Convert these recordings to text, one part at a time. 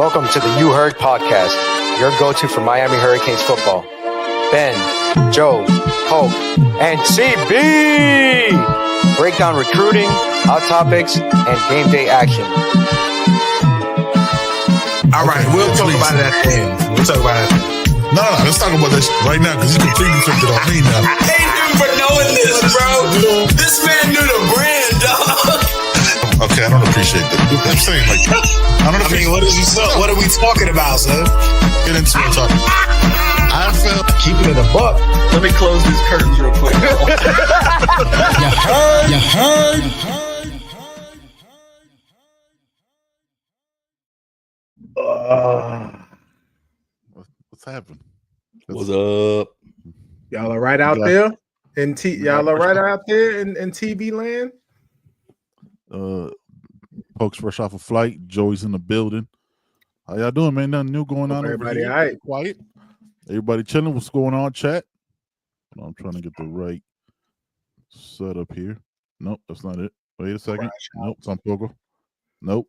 Welcome to the You Heard podcast, your go-to for Miami Hurricanes football. Ben, Joe, Pope, and CB break down recruiting, hot topics, and game day action. All right, we'll talk about it at the end. No, let's talk about this right now because you completely flipped it on me now. I hate him for knowing this, bro. This man knew the brand, dog. Okay, I don't appreciate that. I'm saying, like, I don't appreciate. What are we talking about, son? Get into it, talk. I felt Keeping it a buck. Let me close these curtains real quick. You heard. What's happened? What's up? Y'all are right out there in y'all are right out there in TV land. Pokes fresh off a flight. Joey's in the building. How y'all doing, man? Nothing new going on Everybody over here. all right? Quiet. Everybody chilling. What's going on, chat? I'm trying to get the right setup here. Nope, that's not it. Wait a second. Nope, it's on Pogo. Nope.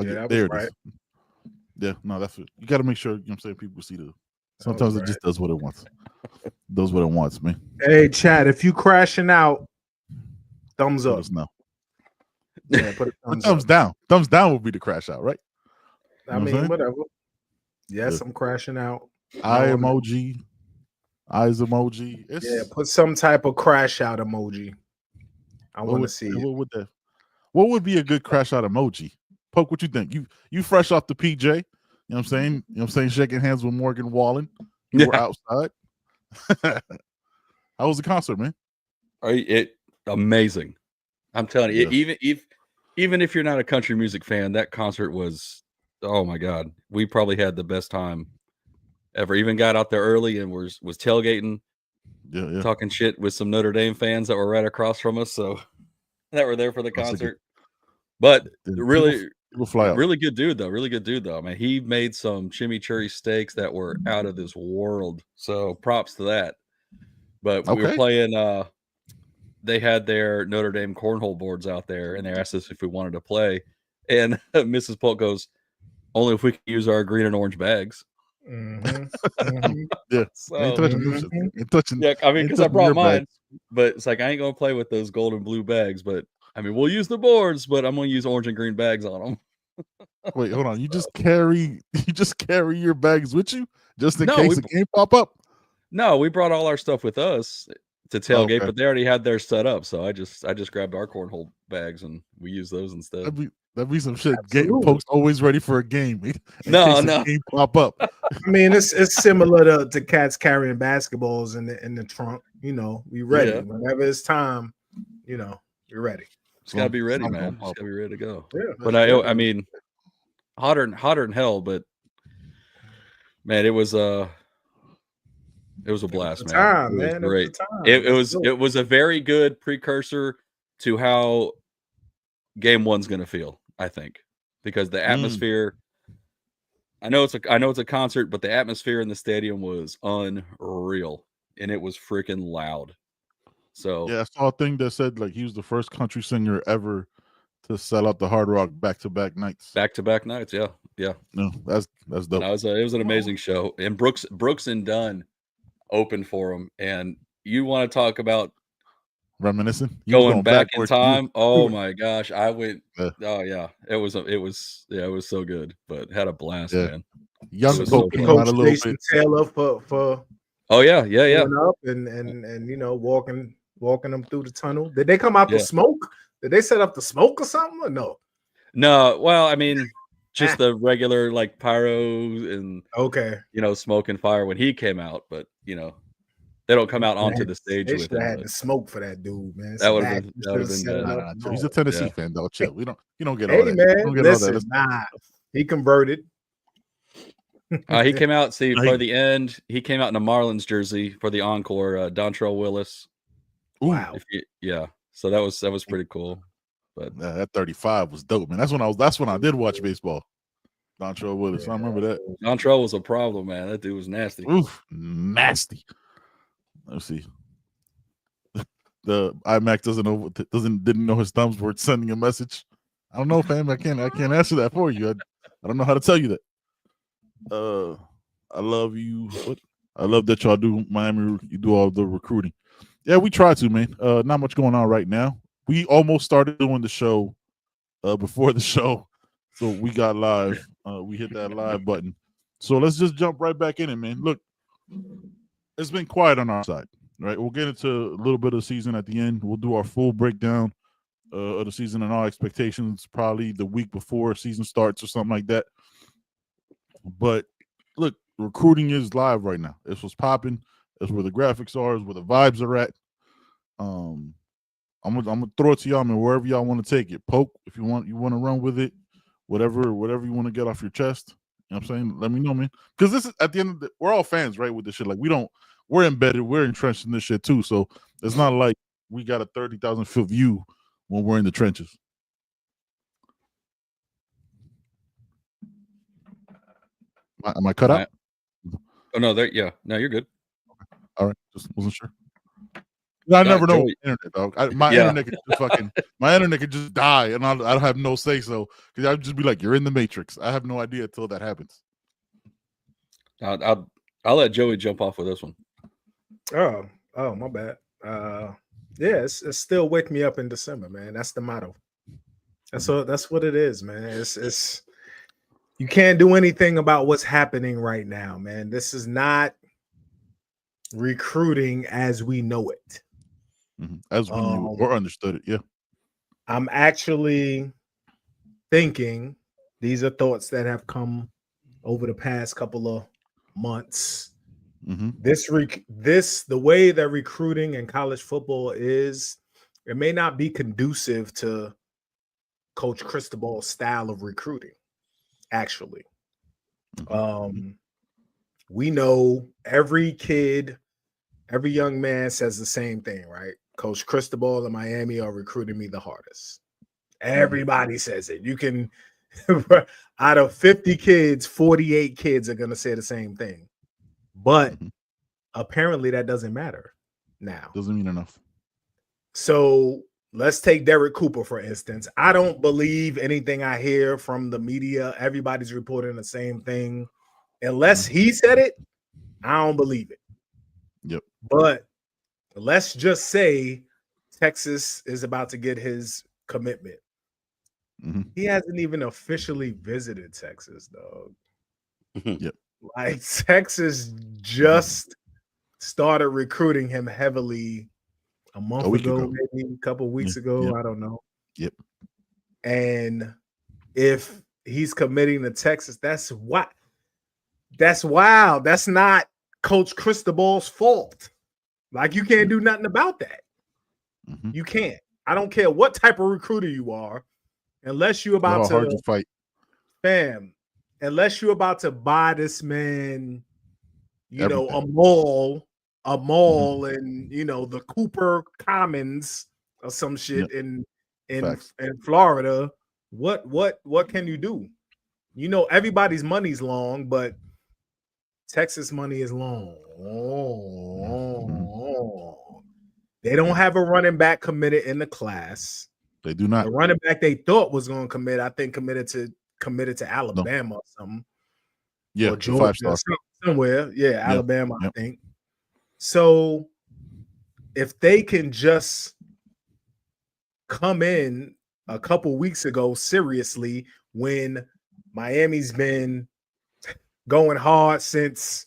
Yeah, there it right. is. Yeah, no, that's it. You got to make sure, you know what I'm saying, people see the. Sometimes it just does what it wants. Does what it wants, man. Hey, Chad, if you crashing out, thumbs Let up. us know. Yeah, put a Thumbs down. Thumbs down would be the crash out, right? I You know what I'm mean, saying? whatever. Yes, Yeah. I'm crashing out. Eye emoji. Eyes emoji. It's, Yeah, put some type of crash out emoji. I what want to would- see it. What would be a good crash out emoji? Poke, what you think? You fresh off the PJ. You know what I'm saying? You know what I'm saying? Shaking hands with Morgan Wallen. You were outside. How was the concert, man? Amazing. I'm telling you, Yeah. even if you're not a country music fan, that concert was, oh my God, we probably had the best time ever. Even got out there early and was tailgating, Yeah. talking shit with some Notre Dame fans that were right across from us, so that were there for the That's a concert. But People really fly out. really good dude though. Really good dude though. I mean, he made some chimichurri steaks that were out of this world. So props to that. But we were Okay. playing. They had their Notre Dame cornhole boards out there, and they asked us if we wanted to play. And Mrs. Polk goes, "Only if we can use our green and orange bags." Mhm, mhm. Yeah. So, Ain't touching them shit. Ain't touching. yeah, I mean, ain't because I touching brought your mine, bags. but it's like I ain't gonna play with those gold and blue bags. But I mean, we'll use the boards, but I'm gonna use orange and green bags on them. Wait, hold on. You just carry your bags with you just in No, case a game pop up. No, we brought all our stuff with us to tailgate, Okay. but they already had theirs set up. So I just grabbed our cornhole bags and we used those instead. That'd be some shit. Game Absolutely. Pokes always ready for a game. In No, case a no. game pop up. I mean, it's similar to cats carrying basketballs in the trunk. You know, we ready Yeah. whenever it's time. You know, you're ready. Just gotta be ready, Something man. pop Just gotta be ready to go. Yeah, But I mean, hotter than hell. But man, it was a blast, man. time, It was man. great. It was a time. It was a very good precursor to how game one's gonna feel, I think, because the atmosphere. I know it's a concert, but the atmosphere in the stadium was unreal, and it was freaking loud. So Yeah, I saw a thing that said like he was the first country singer ever to sell out the Hard Rock back-to-back nights. back-to-back nights, yeah. No, that's dope. It was an amazing show, and Brooks and Dunn opened for him. And you want to talk about Reminiscing. You was going back in backwards. time? Oh my gosh, I went. Yeah. Oh yeah, it was so good, but had a blast, Yeah. man. Young It was Pope so came fun. out a Coach little Jason bit. Taylor for Oh yeah. going up and you know walking them through the tunnel. Did they come out Yeah. the smoke? Did they set up the smoke or something? Or no? No, well, I mean, just the regular like pyro and Okay. smoke and fire when he came out, but they don't come out onto the stage They with should have him. had but the smoke for that dude, man. That would've Back, been- you that would've should've been set good. it Nah, up. nah, he's a Tennessee Yeah. fan, though. Chill. You don't get all Hey that. man, You don't get all that. listen, nah, he converted. He came out, see, Hey. for the end, he came out in a Marlins jersey for the encore, Dontrell Willis. Ooh, Wow. So that was pretty cool. But that 35 was dope, man. That's when I did watch baseball. Dontrell Willis. I remember that. Dontrell was a problem, man. That dude was nasty. Oof, nasty. Let's see. The iMac didn't know his thumbs were sending a message. I don't know, fam. I can't answer that for you. I don't know how to tell you that. I love you. I love that y'all do Miami. You do all the recruiting. Yeah, we try to, man. Not much going on right now. We almost started doing the show before the show, so we got live. We hit that live button. So let's just jump right back in it, man. Look, it's been quiet on our side, right? We'll get into a little bit of the season at the end. We'll do our full breakdown of the season and our expectations probably the week before season starts or something like that. But look, recruiting is live right now. It's what's popping. It's where the graphics are. It's where the vibes are at. I'm gonna throw it to y'all, man. Wherever y'all want to take it, Poke. If you want to run with it, whatever you want to get off your chest. You know what I'm saying? Let me know, man. Because this is at the end of we're all fans, right? With this shit, like we're embedded, we're entrenched in this shit too. So it's not like we got a 30,000 foot view when we're in the trenches. Am I cut out? Oh no, no, you're good. All right, just wasn't sure. I never know with internet, dog. My internet could just my internet could just die, and I don't have no say so because I'd just be like, "You're in the Matrix." I have no idea until that happens. I'll let Joey jump off with this one. Oh, my bad. Yeah, it's still wake me up in December, man. That's the motto. That's what it is, man. It's you can't do anything about what's happening right now, man. This is not recruiting as we know it. As we knew or understood it, yeah. I'm actually thinking these are thoughts that have come over the past couple of months. The way that recruiting in college football is, it may not be conducive to Coach Cristobal's style of recruiting. Actually, we know every young man says the same thing, right? Coach Cristobal in Miami are recruiting me the hardest. Everybody says it. You can, out of 50 kids, 48 kids are going to say the same thing. But apparently that doesn't matter now. Doesn't mean enough. So let's take Derek Cooper, for instance. I don't believe anything I hear from the media. Everybody's reporting the same thing. Unless he said it, I don't believe it. Yep. But let's just say Texas is about to get his commitment. He hasn't even officially visited Texas, dog. Yep. Like, Texas just started recruiting him heavily a month ago, maybe a couple weeks ago. Yep. I don't know. Yep. And if he's committing to Texas, that's wild. That's not Coach Cristobal's fault. Like, you can't do nothing about that. You can't. I don't care what type of recruiter you are, unless you're about to fight. Fam, unless you're about to buy this man, Everything. a mall in, the Cooper Commons or some shit in Florida. What can you do? Everybody's money's long, but Texas money is long. They don't have a running back committed in the class. They do not. The running back they thought was going to commit, I think, committed to Alabama or something. Yeah, or Georgia, somewhere. Yeah, Alabama, I think. So if they can just come in a couple weeks ago seriously, when Miami's been going hard since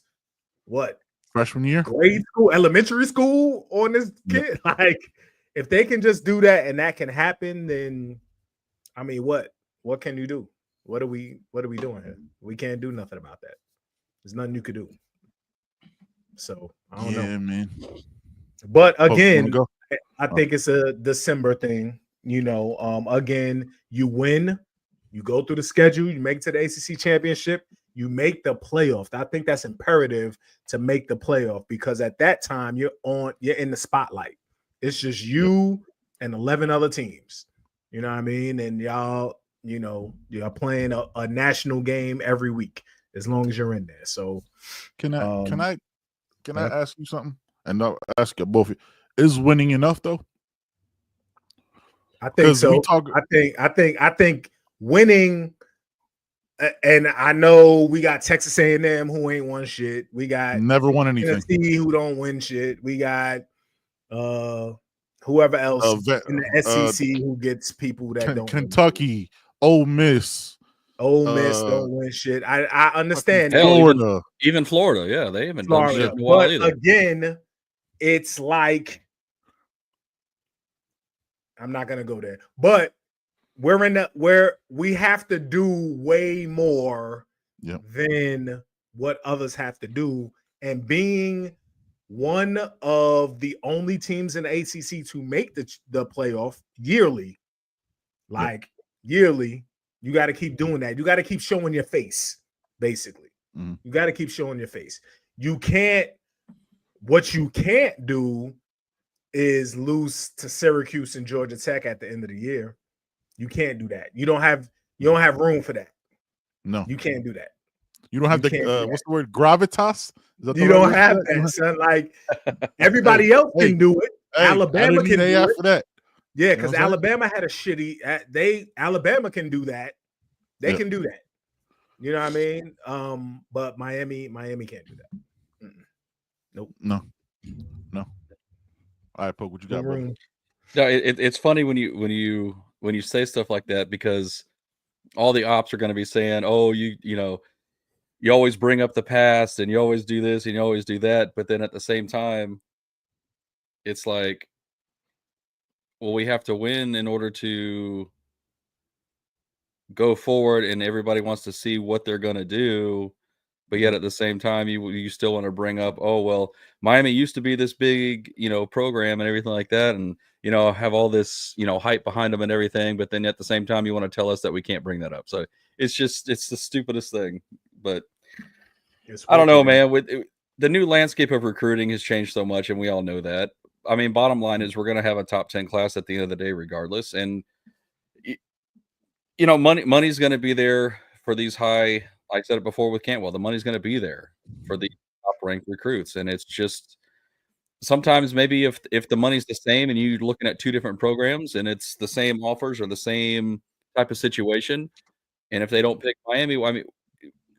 what? Freshman year? Grade school, elementary school on this kid. Like, if they can just do that and that can happen, then I mean, what can you do? What are we doing here? We can't do nothing about that. There's nothing you could do. So I don't know. Yeah, man. But again, I think it's a December thing. Again, you win, you go through the schedule, you make it to the ACC championship, you make the playoff. I think that's imperative to make the playoff, because at that time you're in the spotlight. It's just you and 11 other teams. You know what I mean? And y'all, you're playing a national game every week as long as you're in there. So can I ask you something? And I'll ask you both. Is winning enough though? I think so. I think winning. And I know we got Texas A&M who ain't won shit. We got never won anything. Tennessee who don't win shit. We got whoever else in the SEC who gets people that don't. Kentucky, Ole Miss. Ole Miss don't win shit. I understand. Florida, even Florida, yeah, they haven't done shit in a while either. Again, it's like I'm not gonna go there, but where we have to do way more than what others have to do, and being one of the only teams in the ACC to make the playoff yearly, yearly, you got to keep doing that. You got to keep showing your face, basically. You got to keep showing your face. What you can't do is lose to Syracuse and Georgia Tech at the end of the year. You can't do that. You don't have room for that. No, you can't do that. You don't have what's the word? Gravitas? You don't have that, son. Like everybody else can do it. Alabama can do it. For that. Yeah, because Alabama had a shitty. Alabama can do that. They can do that. You know what I mean? But Miami can't do that. Nope. No. All right, Poke, what you got, brother? No, it's funny when you say stuff like that, because all the ops are going to be saying, "Oh, you always bring up the past and you always do this and you always do that," but then at the same time, it's like, well, we have to win in order to go forward, and everybody wants to see what they're going to do. But yet at the same time, you still want to bring up, oh, well, Miami used to be this big, program and everything like that. And, have all this, hype behind them and everything. But then at the same time, you want to tell us that we can't bring that up. So it's the stupidest thing. But I don't know, man. With the new landscape of recruiting has changed so much, and we all know that. I mean, bottom line is we're going to have a top 10 class at the end of the day, regardless. And, money's going to be there for these high. I said it before with Cantwell, the money's going to be there for the top-ranked recruits, and it's just sometimes maybe if the money's the same and you're looking at two different programs and it's the same offers or the same type of situation, and if they don't pick Miami, well, I mean,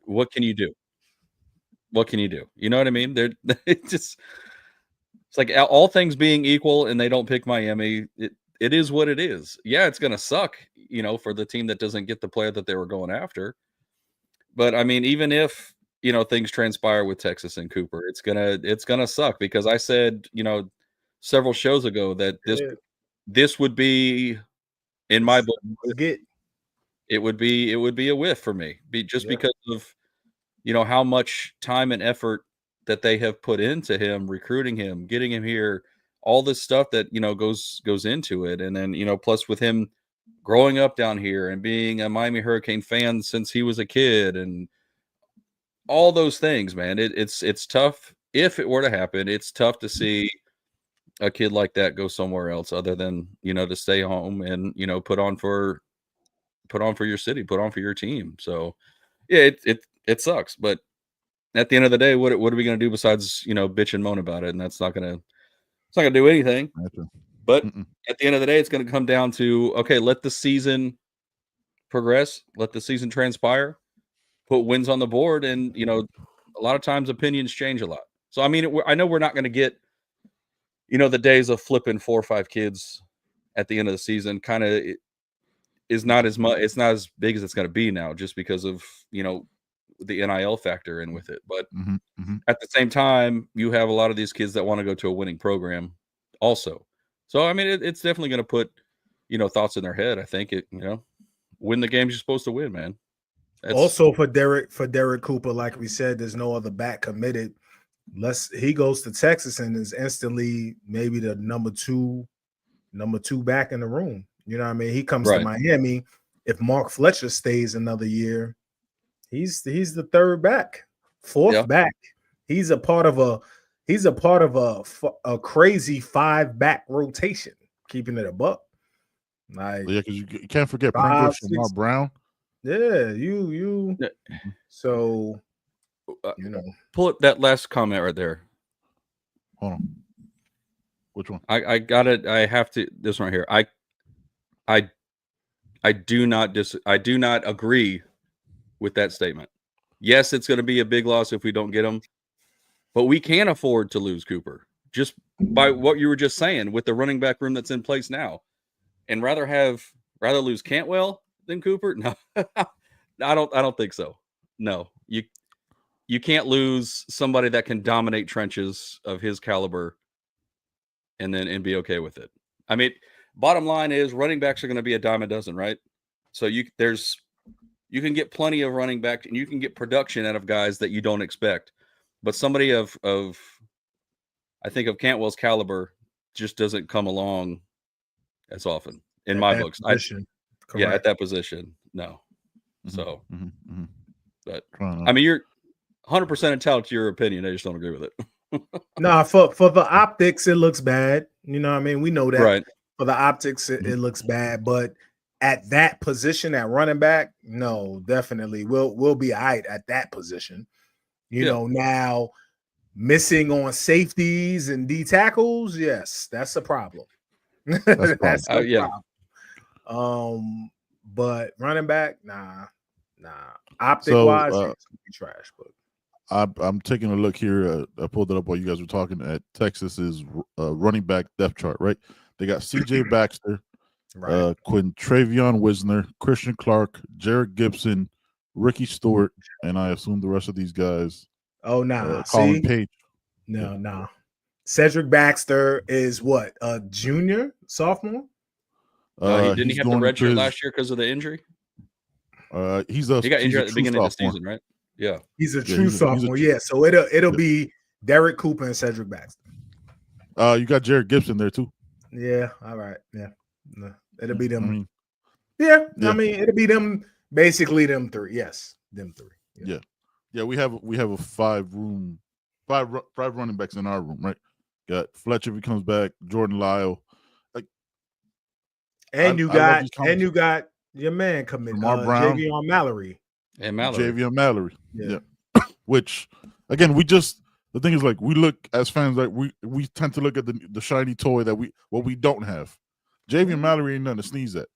what can you do? What can you do? You know what I mean? It's like all things being equal, and they don't pick Miami. It is what it is. Yeah, it's going to suck, for the team that doesn't get the player that they were going after. But I mean, even if things transpire with Texas and Cooper, it's gonna suck, because I said several shows ago that this would be, in my book, it would be a whiff for me, because of how much time and effort that they have put into him, recruiting him, getting him here, all this stuff that goes into it, and then plus with him growing up down here and being a Miami Hurricane fan since he was a kid, and all those things, man, it's tough. If it were to happen, it's tough to see a kid like that go somewhere else other than to stay home and put on for your city, put on for your team. So yeah, it sucks, but at the end of the day, what are we going to do besides bitch and moan about it? And it's not gonna do anything. But at the end of the day, it's going to come down to, okay, let the season progress, let the season transpire, put wins on the board, and a lot of times opinions change a lot. So I mean, I know we're not going to get the days of flipping 4 or 5 kids at the end of the season. Kind of is not as much. It's not as big as it's going to be now, just because of the NIL factor in with it. But at the same time, you have a lot of these kids that want to go to a winning program also. So I mean, it's definitely going to put thoughts in their head. I think win the games you're supposed to win, man. Also for Derek Cooper, like we said, there's no other back committed. Unless he goes to Texas and is instantly maybe the number two back in the room. You know what I mean? He comes to Miami. If Mark Fletcher stays another year, he's the third back, fourth back. He's a part of a crazy 5-back rotation, keeping it a buck. Like, because you can't forget Pringles, Shamar Brown. Yeah, so pull up that last comment right there. Hold on. Which one? I got it. I have to. This one right here. I do not agree with that statement. Yes, it's going to be a big loss if we don't get him, but we can afford to lose Cooper just by what you were just saying with the running back room that's in place now, and rather lose Cantwell than Cooper. No, I don't think so. No, you can't lose somebody that can dominate trenches of his caliber and be okay with it. I mean, bottom line is running backs are going to be a dime a dozen, right? So you can get plenty of running back and you can get production out of guys that you don't expect. But somebody of I think of Cantwell's caliber just doesn't come along as often in my books. Yeah, at that position. No. So but I mean, you're 100% entitled to your opinion. I just don't agree with it. Nah, for the optics, it looks bad. You know what I mean? We know that. Right. For the optics, it looks bad. But at that position, at running back, no, definitely. We'll be all right at that position. You know, now missing on safeties and D tackles, yes, that's a problem. That's a problem. But running back, nah. Optic wise, it's gonna be trash. But I'm taking a look here. I pulled it up while you guys were talking at Texas's running back depth chart. Right, they got C.J. Baxter, Quintravion Wisner, Christian Clark, Jared Gibson, Ricky Stewart, and I assume the rest of these guys. Oh, nah. Colin Page. No. Cedric Baxter is what? A junior, sophomore? Didn't he have the redshirt last year because of the injury? He got injured at the beginning of the season, right? Yeah. He's a true sophomore. So it'll be Derek Cooper and Cedric Baxter. You got Jared Gibson there too. Yeah. All right. Yeah. No, it'll be them. I mean, it'll be them. Basically, them three. Yes, them three. Yeah. We have a five running backs in our room, right? Got Fletcher if he comes back, Jordan Lyle, and you got your man coming, Javion Mallory. And Mallory. Javion Mallory. Yeah. Which again, the thing is, like, we look as fans, like we tend to look at the shiny toy that we don't have. Javion Mallory ain't nothing to sneeze at,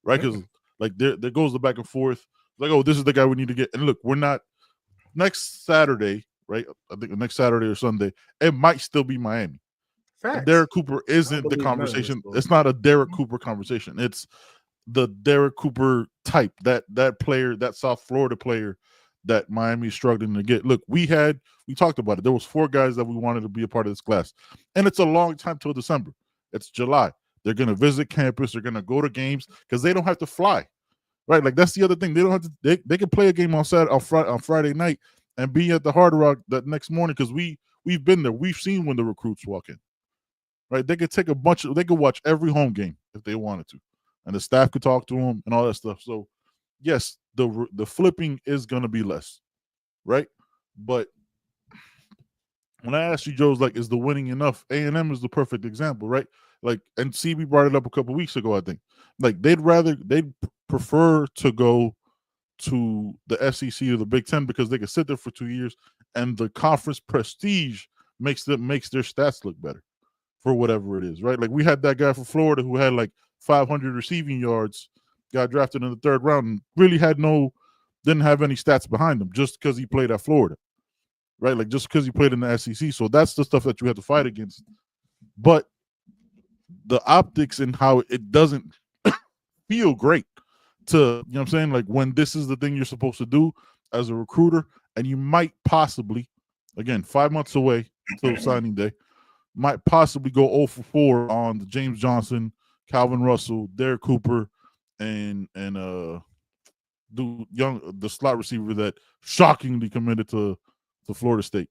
right? Because like there goes the back and forth. Like, oh, this is the guy we need to get. And look, we're not next Saturday, right? I think next Saturday or Sunday, it might still be Miami. Derek Cooper isn't the conversation. It's not a Derek Cooper conversation. It's the Derek Cooper type, that player, that South Florida player that Miami's struggling to get. Look, we talked about it. There was 4 guys that we wanted to be a part of this class. And it's a long time till December. It's July. They're going to visit campus. They're going to go to games because they don't have to fly, right? Like, that's the other thing. They don't have to. They can play a game on Friday night and be at the Hard Rock that next morning because we've been there. We've seen when the recruits walk in, right? They could take they could watch every home game if they wanted to, and the staff could talk to them and all that stuff. So, yes, the flipping is going to be less, right? But when I asked you, Joe's like, is the winning enough? A&M is the perfect example, right? Like, and CB brought it up a couple weeks ago, I think. Like, they'd prefer to go to the SEC or the Big Ten because they could sit there for 2 years, and the conference prestige makes their stats look better for whatever it is, right? Like, we had that guy from Florida who had like 500 receiving yards, got drafted in the 3rd round, and really didn't have any stats behind him just because he played at Florida, right? Like, just because he played in the SEC. So that's the stuff that you have to fight against. But the optics and how it doesn't feel great to, you know what I'm saying? Like, when this is the thing you're supposed to do as a recruiter, and you might possibly, again, 5 months away until signing day, might possibly go 0 for 4 on the James Johnson, Calvin Russell, Derek Cooper, and the slot receiver that shockingly committed to Florida State.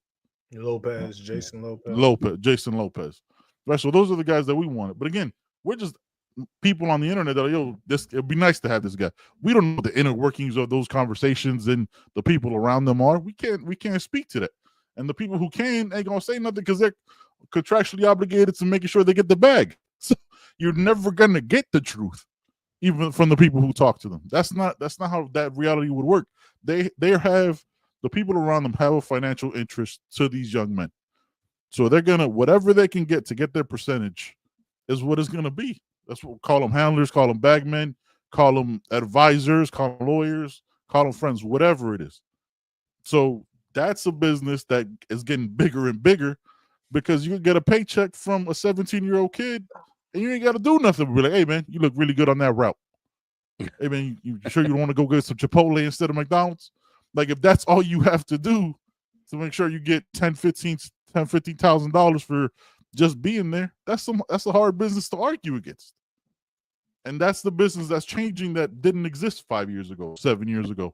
Jason Lopez. Right, so those are the guys that we wanted. But again, we're just people on the internet that are, it'd be nice to have this guy. We don't know what the inner workings of those conversations and the people around them are. We can't speak to that. And the people who can ain't gonna say nothing because they're contractually obligated to making sure they get the bag. So you're never gonna get the truth, even from the people who talk to them. That's not how that reality would work. They have the people around them have a financial interest to these young men. So they're gonna, whatever they can get to get their percentage is what it's gonna be. That's what call them handlers, call them bagmen, call them advisors, call them lawyers, call them friends, whatever it is. So that's a business that is getting bigger and bigger because you can get a paycheck from a 17-year-old kid and you ain't got to do nothing. But be like, hey, man, you look really good on that route. Hey, man, you sure you don't want to go get some Chipotle instead of McDonald's? Like, if that's all you have to do to make sure you get $15,000 for just being there, that's a hard business to argue against. And that's the business that's changing that didn't exist 5 years ago, 7 years ago.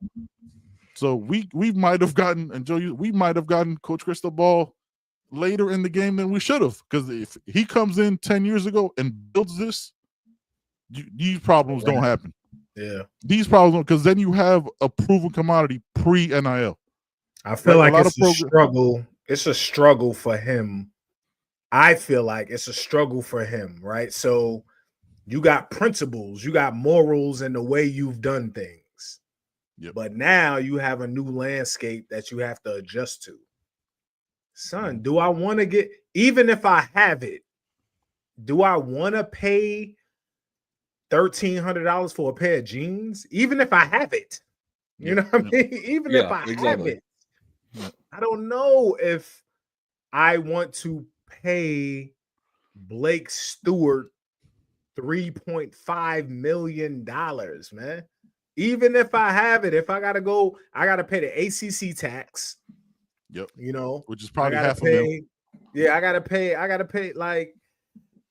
So we might have gotten, and Joe, we might have gotten Coach Cristobal later in the game than we should have. Because if he comes in 10 years ago and builds this, these problems don't happen. Yeah. These problems, because then you have a proven commodity pre-NIL. I feel like it's a struggle. It's a struggle for him. I feel like it's a struggle for him, right? So you got principles, you got morals in the way you've done things. Yep. But now you have a new landscape that you have to adjust to. Son, do I want to get, even if I have it, do I want to pay $1,300 for a pair of jeans? Even if I have it, you know what I mean? Even if I have it, I don't know if I want to pay Blake Stewart $3.5 million, man. Even if I have it, if I gotta go, I gotta pay the ACC tax. Yep. You know, which is probably half a million. Yeah, I gotta pay. Like,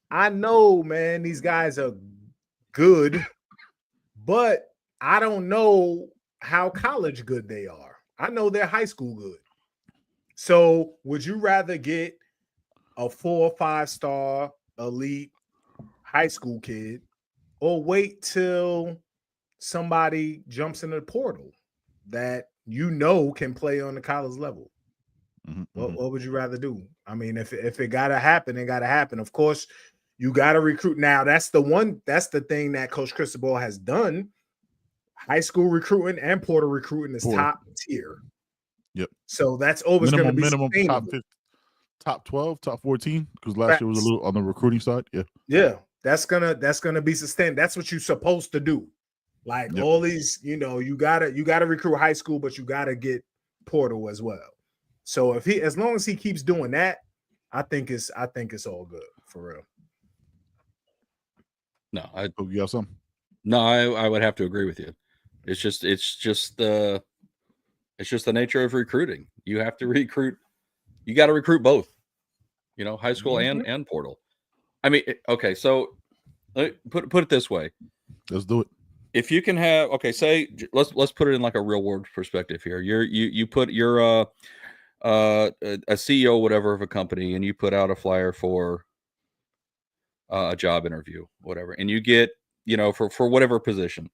I know, man, these guys are good, but I don't know how college good they are. I know they're high school good. So would you rather get a 4 or 5 star elite high school kid or wait till somebody jumps in the portal that you know can play on the college level? What would you rather do? I mean, if it gotta happen, it gotta happen. Of course, you gotta recruit. Now, that's the thing that Coach Cristobal has done. High school recruiting and portal recruiting is top tier. Yep. So that's always going to be minimum top 15, top 12, top 14, because last year was a little on the recruiting side. Yeah. That's gonna be sustained. That's what you're supposed to do. Like all these, you gotta recruit high school, but you gotta get portal as well. So as long as he keeps doing that, I think it's all good for real. No, you have some. No, I would have to agree with you. It's just the nature of recruiting. You have to recruit. You got to recruit both, high school and portal. I mean, okay, so put it this way. Let's do it. If you can have, say, let's put it in like a real world perspective here. You're a CEO, whatever, of a company, and you put out a flyer for a job interview, whatever, and you get, for whatever position.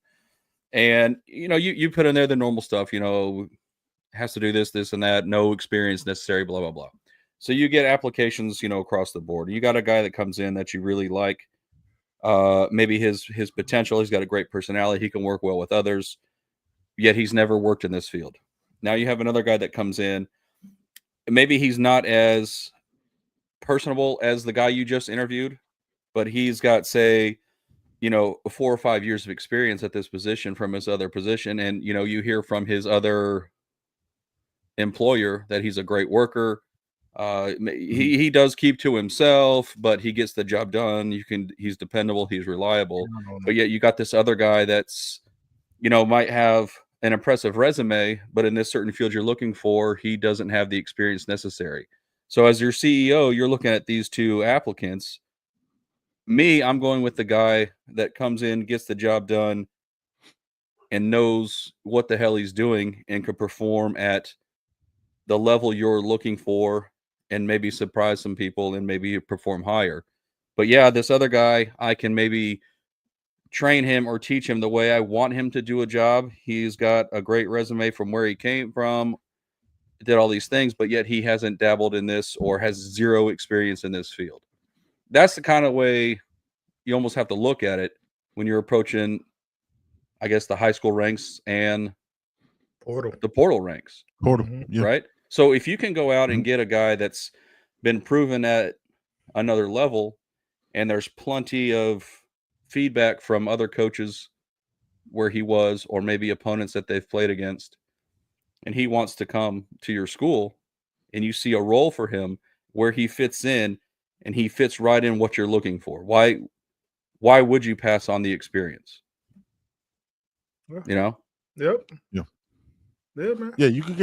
And, you put in there the normal stuff, has to do this, and that, no experience necessary, blah, blah, blah. So you get applications, across the board. You got a guy that comes in that you really like, maybe his potential, he's got a great personality, he can work well with others, yet he's never worked in this field. Now you have another guy that comes in, maybe he's not as personable as the guy you just interviewed, but he's got, say, 4 or 5 years of experience at this position from his other position. And, you hear from his other employer that he's a great worker. He does keep to himself, but he gets the job done. He's dependable. He's reliable. But yet you got this other guy that's, might have an impressive resume, but in this certain field you're looking for, he doesn't have the experience necessary. So as your CEO, you're looking at these two applicants. I'm going with the guy that comes in, gets the job done, and knows what the hell he's doing and can perform at the level you're looking for and maybe surprise some people and maybe perform higher. But yeah, this other guy, I can maybe train him or teach him the way I want him to do a job. He's got a great resume from where he came from, did all these things, but yet he hasn't dabbled in this or has zero experience in this field. That's the kind of way you almost have to look at it when you're approaching, I guess, the high school ranks and the portal ranks. Right? So if you can go out and get a guy that's been proven at another level, and there's plenty of feedback from other coaches where he was, or maybe opponents that they've played against, and he wants to come to your school, and you see a role for him where he fits in and he fits right in what you're looking for, why would you pass on the experience? You know? Yep. Yeah. Yeah, man. Yeah, you could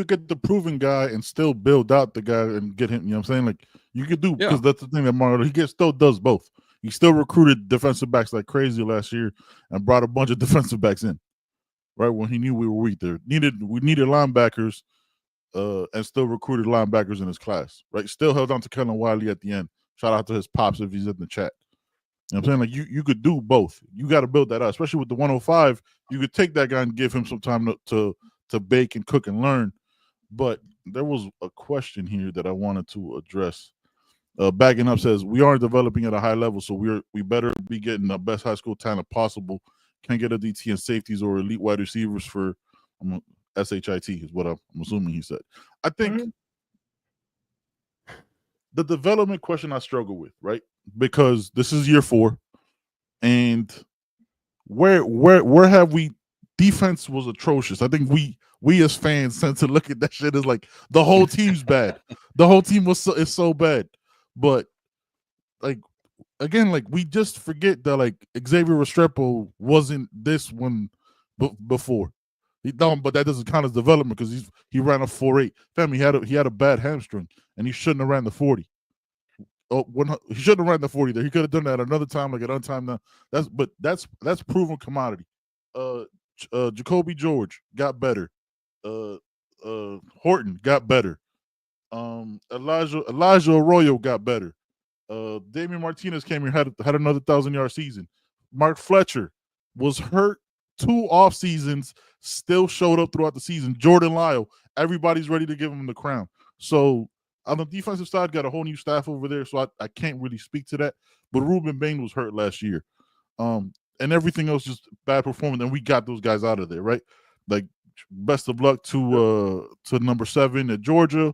get the proven guy and still build out the guy and get him. You know what I'm saying? Like you could do, because that's the thing that Mario, still does both. He still recruited defensive backs like crazy last year and brought a bunch of defensive backs in, right when he knew we were weak. We needed linebackers, and still recruited linebackers in his class. Right, still held on to Kellen Wiley at the end. Shout out to his pops if he's in the chat. You know what I'm saying? Like you could do both. You got to build that up, especially with the 105. You could take that guy and give him some time to bake and cook and learn. But there was a question here that I wanted to address. Backing up says we aren't developing at a high level, so we better be getting the best high school talent possible. Can't get a DT and safeties or elite wide receivers for SHIT is what I'm assuming he said. I think the development question I struggle with, right? Because this is year 4, and where have we? Defense was atrocious. I think we as fans tend to look at that shit as like the whole team's bad. The whole team is so bad. But like again, like we just forget that like Xavier Restrepo wasn't this one before. But that doesn't count as development because he ran a 4.8. Fam, he had a bad hamstring and he shouldn't have ran the 40. He shouldn't have ran the 40 there. He could have done that another time, like at untimed now. That's proven commodity. Jacoby George got better. Horton got better. Elijah Arroyo got better. Damian Martinez came here, had another 1,000-yard season. Mark Fletcher was hurt 2 off seasons, still showed up throughout the season. Jordan Lyle, everybody's ready to give him the crown. So on the defensive side, got a whole new staff over there, so I can't really speak to that. But Ruben Bain was hurt last year. And everything else just bad performance, and we got those guys out of there, right? Like, best of luck to number 7 at Georgia.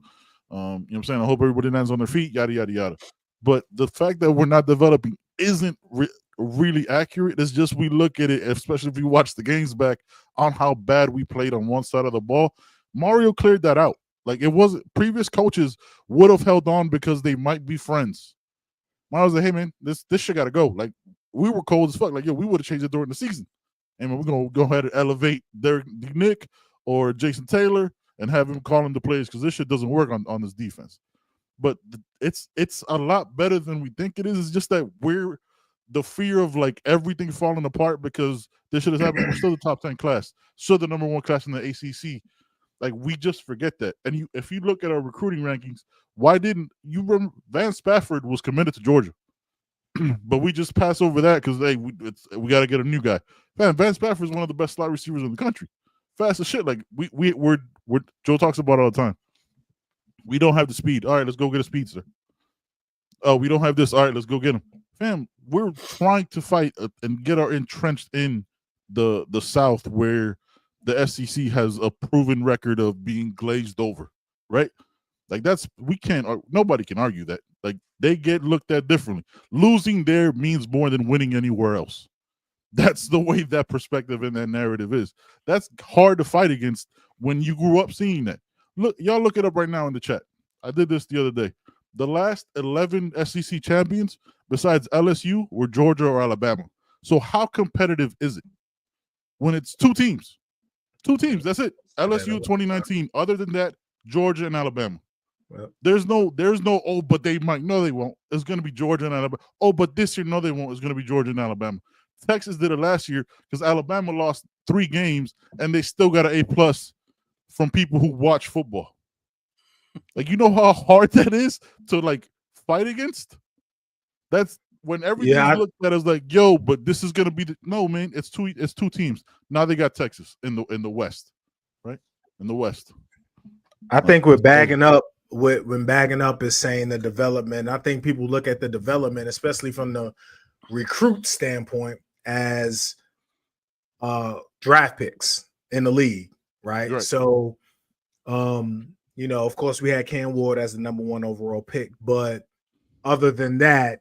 You know what I'm saying? I hope everybody lands on their feet, yada, yada, yada. But the fact that we're not developing isn't really accurate. It's just we look at it, especially if you watch the games back, on how bad we played on one side of the ball. Mario cleared that out. Like, it wasn't – previous coaches would have held on because they might be friends. Mario's like, hey, man, this shit got to go. Like, we were cold as fuck. Like, yo, we would have changed it during the season. And we're going to go ahead and elevate Derek Nick or Jason Taylor and have him call him the plays because this shit doesn't work on this defense. But it's a lot better than we think it is. It's just that we're the fear of, like, everything falling apart because this shit has happened. We're still the top 10 class. Still the number 1 class in the ACC. Like, we just forget that. And if you look at our recruiting rankings, why didn't you remember Van Spafford was committed to Georgia? But we just pass over that because we got to get a new guy. Man, Van Spafford is one of the best slot receivers in the country. Fast as shit. Like we're Joe talks about it all the time. We don't have the speed. All right, let's go get a speedster. Oh, we don't have this. All right, let's go get him. Fam, we're trying to fight and get our entrenched in the South where the SEC has a proven record of being glazed over, right? Like nobody can argue that. Like, they get looked at differently. Losing there means more than winning anywhere else. That's the way that perspective and that narrative is. That's hard to fight against when you grew up seeing that. Y'all look it up right now in the chat. I did this the other day. The last 11 SEC champions besides LSU were Georgia or Alabama. So how competitive is it when it's 2 teams? 2 teams, that's it. LSU 2019. Other than that, Georgia and Alabama. Well, there's no, oh, but they might. No, they won't. It's going to be Georgia and Alabama. Oh, but this year, no, they won't. It's going to be Georgia and Alabama. Texas did it last year because Alabama lost 3 games, and they still got an A+ from people who watch football. Like, you know how hard that is to, like, fight against? That's when everything's looked at as like, yo, but this is going to be no, man, it's two teams. Now they got Texas in the West, right? In the West. I think we're bagging up. When bagging up is saying the development, I think people look at the development, especially from the recruit standpoint, as draft picks in the league, right? So, of course, we had Cam Ward as the number 1 overall pick, but other than that,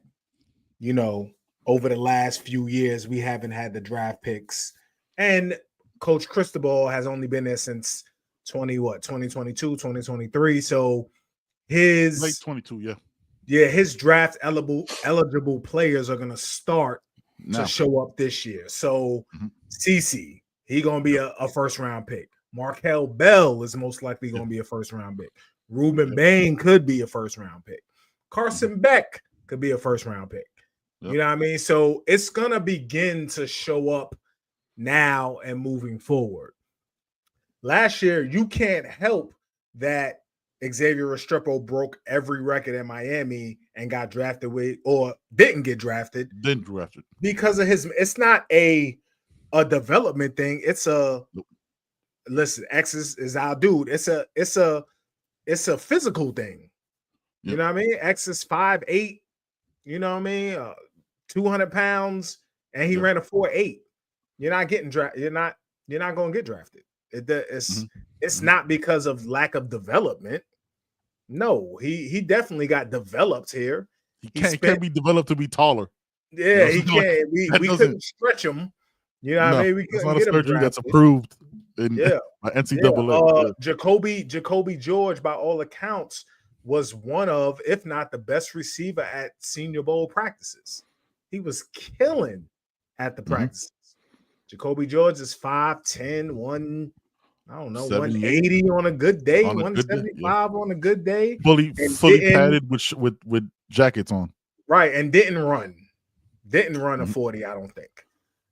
over the last few years, we haven't had the draft picks. And Coach Cristobal has only been there since 2022, 2023. So his late 22, his draft eligible players are gonna start now. to show up this year. So CC, he gonna be a first round pick. Markel Bell is most likely gonna be a first round pick. Ruben Bain could be a first round pick. Carson Beck could be a first round pick. You know what I mean? So it's gonna begin to show up now and moving forward. Last year, you can't help that Xavier Restrepo broke every record in Miami and got drafted or didn't get drafted. Didn't draft it because of his. It's not a development thing. It's a listen. X is our dude. It's a physical thing. You know what I mean? X is 5'8". You know what I mean? 200 pounds, and he ran a 4.8. You're not getting drafted. You're not going to get drafted. It's not because of lack of development. No, he definitely got developed here. He can't be developed to be taller. Yeah, he can't. We couldn't stretch him. You know what I mean? We couldn't get him drafted. That's approved in by NCAA. Jacoby George, by all accounts, was one of, if not the best receiver at Senior Bowl practices. He was killing at the practices. Jacoby George is 5'10", 180 on a good day, 175 on a good day. Fully padded with jackets on. Right, and didn't run a 40, I don't think.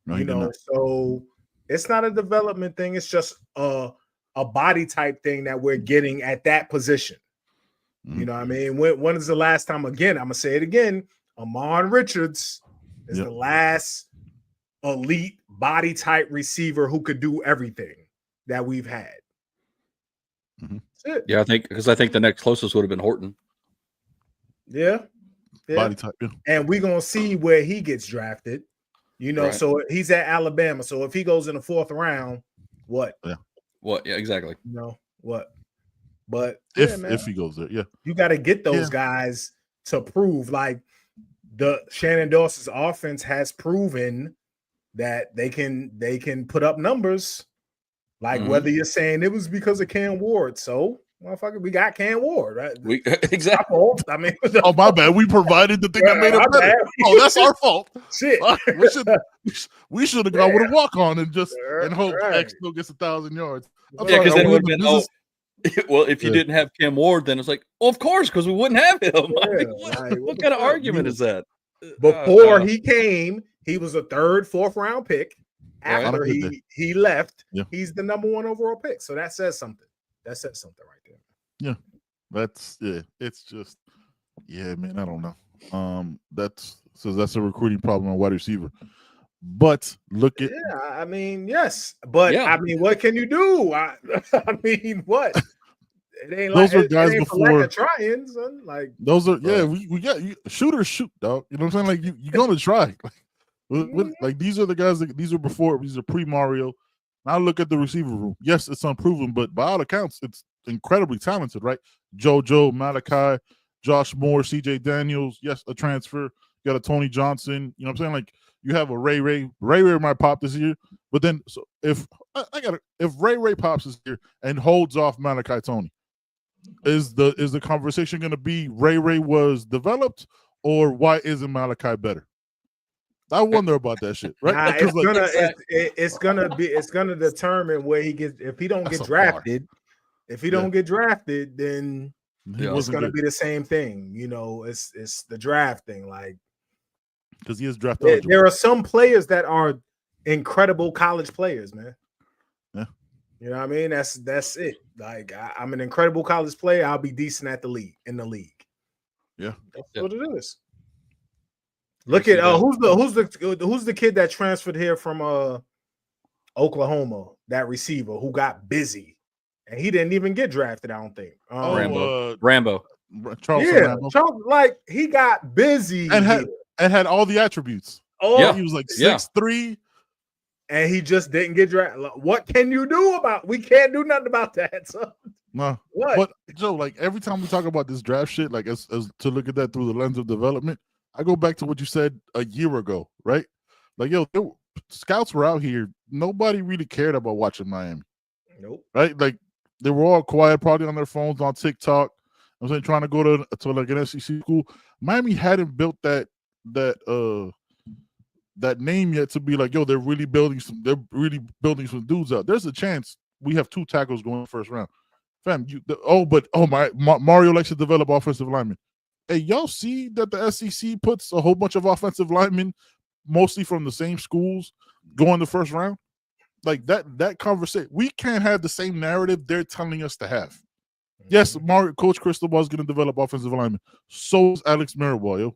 No, so it's not a development thing. It's just a body type thing that we're getting at that position. You know what I mean? When is the last time, again, I'm going to say it again, Amon Richards is the last elite body type receiver who could do everything that we've had. Yeah, I think the next closest would have been Horton. Yeah. Body type. Yeah. And we're going to see where he gets drafted. So he's at Alabama. So if he goes in the 4th round, what? Yeah. What? Yeah, exactly. What? But if he goes there, you got to get those guys to prove. Like the Shannon Dawson's offense has proven that they can put up numbers. Like whether you're saying it was because of Cam Ward, so motherfucker, we got Cam Ward, right? Exactly. I mean, oh my bad. We provided the thing that made it better. Oh, that's our fault. Shit. We should have gone with a walk on and just and hope X still gets 1,000 yards. Because then it would have been well, if you didn't have Cam Ward, then it's like, well, of course, because we wouldn't have him. What kind of argument is that? Before he came, he was a 3rd, 4th round pick. After he left, he's the number 1 overall pick. So that says something. That says something right there. Yeah, it's just, man. I don't know. That's a recruiting problem on wide receiver. But look at I mean, yes, but I mean, what can you do? I mean, what? It ain't those like are guys before trying, son. Like those are we got shooters shoot, dog. You know what I'm saying? Like you're gonna try. Like these are the guys that these are pre-Mario. Now look at the receiver room. Yes, it's unproven, but by all accounts, it's incredibly talented, right? JoJo, Malachi, Josh Moore, CJ Daniels, yes, a transfer. You got a Tony Johnson. You know what I'm saying? Like you have a Ray might pop this year, but then so if Ray pops this year and holds off Malachi Tony, is the conversation going to be Ray was developed, or why isn't Malachi better? I wonder about that shit, right? It's gonna determine where he gets. If he don't get drafted, then it's gonna be the same thing. It's the draft thing, like because he is drafted. There are some players that are incredible college players, man. Yeah, you know what I mean. That's it. Like I'm an incredible college player. I'll be decent in the league. Yeah, that's what it is. Look at who's the kid that transferred here from Oklahoma, that receiver who got busy and he didn't even get drafted, I don't think. Rambo. Charles Rambo. Like he got busy and had all the attributes. He was like 6'3", and he just didn't get drafted. What can you do we can't do nothing about that. So. No, but Joe, like every time we talk about this draft shit, like as to look at that through the lens of development, I go back to what you said a year ago, right? Like, yo, scouts were out here. Nobody really cared about watching Miami. Nope. Right? Like, they were all quiet, probably on their phones, on TikTok. I'm saying, trying to go to like an SEC school. Miami hadn't built that name yet to be like, yo, they're really building some dudes out. There's a chance we have 2 tackles going first round. Fam, Mario likes to develop offensive linemen. Hey, y'all see that the SEC puts a whole bunch of offensive linemen, mostly from the same schools, going the first round? Like that conversation, we can't have the same narrative they're telling us to have. Yes, Coach Cristobal is going to develop offensive linemen. So is Alex Mirabal, yo.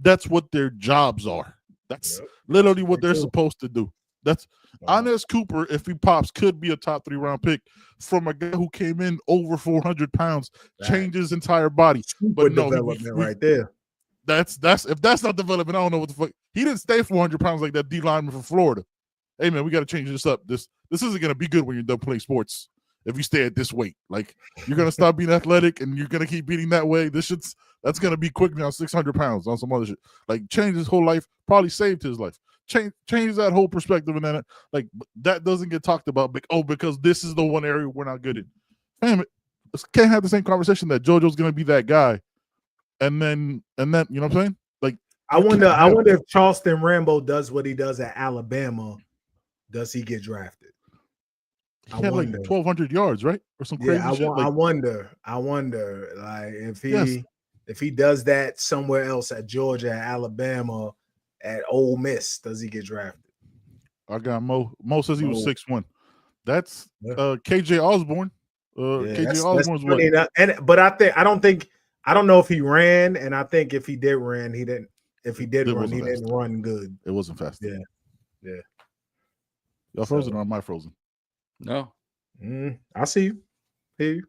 That's what their jobs are. That's literally what they're supposed to do. That's Inez Cooper, if he pops, could be a top 3 round pick from a guy who came in over 400 pounds, changed his entire body. But no, development right there. That's if that's not development, I don't know what the fuck. He didn't stay 400 pounds like that D lineman from Florida. Hey man, we got to change this up. This isn't gonna be good when you're done playing sports. If you stay at this weight, like you're gonna stop being athletic and you're gonna keep beating that way. That's gonna be quick now, 600 pounds on some other shit. Like changed his whole life, probably saved his life. Change that whole perspective, and then like that doesn't get talked about. Because this is the one area we're not good at. Damn it, can't have the same conversation that JoJo's gonna be that guy, and then you know what I'm saying? Like I wonder if Charleston Rambo does what he does at Alabama. Does he get drafted? He had like 1,200 yards, right, or some crazy shit. I wonder, like if he does that somewhere else at Georgia, at Alabama, at Ole Miss, does he get drafted? I got Mo. Mo says he was 6'1". That's KJ Osborne. KJ Osborne's what? But I don't know if he ran, and I think if he did run, he didn't. If he did run, he didn't run good. It wasn't fast. Yeah. Y'all frozen or am I frozen? No. I see you. Hear you.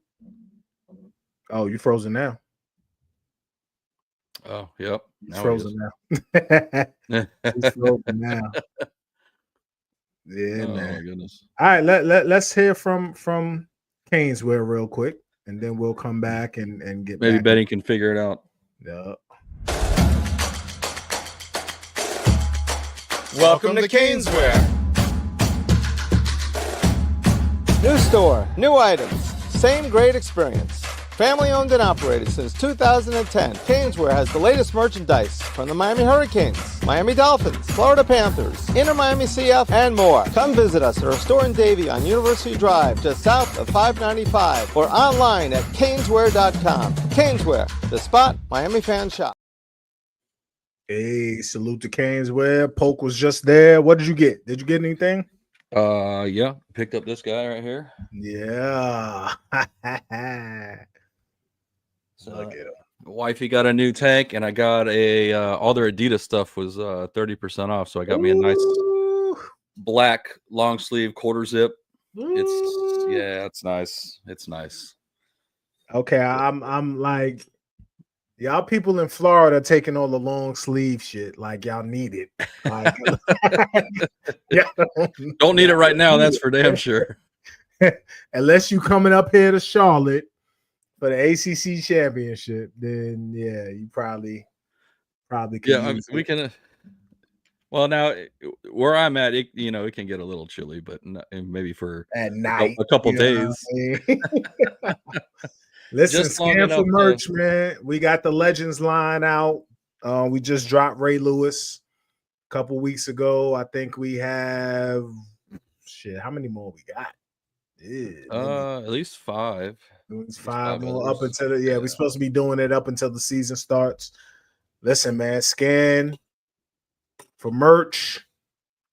Oh, you frozen now. Oh, yep. He's frozen now. He's frozen now. Yeah, man. My goodness. All right, let's hear from Caneswear real quick, and then we'll come back and get maybe back. Betty can figure it out. Yeah. Welcome to Caneswear. New store, new items, same great experience. Family owned and operated since 2010, Caneswear has the latest merchandise from the Miami Hurricanes, Miami Dolphins, Florida Panthers, Inter Miami CF, and more. Come visit us at our store in Davie on University Drive, just south of 595, or online at caneswear.com. Caneswear, the spot Miami fans shop. Hey, salute to Caneswear. Polk was just there. What did you get? Did you get anything? Yeah, picked up this guy right here. Yeah. So, wifey got a new tank, and I got a all their Adidas stuff was 30% off. So I got me a nice black long sleeve quarter zip. It's nice. It's nice. Okay, I'm like, y'all people in Florida taking all the long sleeve shit like y'all need it. Like, don't need it right now. That's for damn sure. Unless you coming up here to Charlotte for the ACC championship, then yeah, you probably can. Yeah, we can. Well, now where I'm at, it can get a little chilly, but maybe for at night, a couple days. Listen, scan for merch, man. We got the Legends line out. We just dropped Ray Lewis a couple weeks ago. I think we have how many more we got? At least 5. It's 5 more up until we're supposed to be doing it up until the season starts. Listen, man, scan for merch.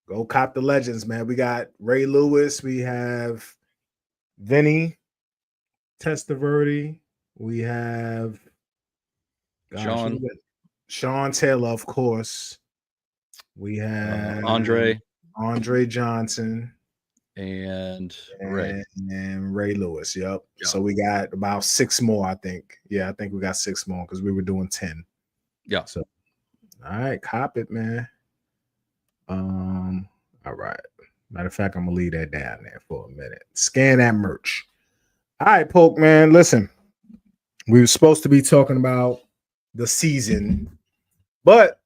Go cop the Legends, man. We got Ray Lewis. We have Vinny Testaverde. We have Sean Taylor, of course. We have Andre Johnson and Ray Lewis. Yep. So we got about 6 more, I think. Yeah, I think we got 6 more because we were doing 10. Yeah. So all right, cop it, man. All right. Matter of fact, I'm gonna leave that down there for a minute. Scan that merch. All right, Polk, man. Listen, we were supposed to be talking about the season, but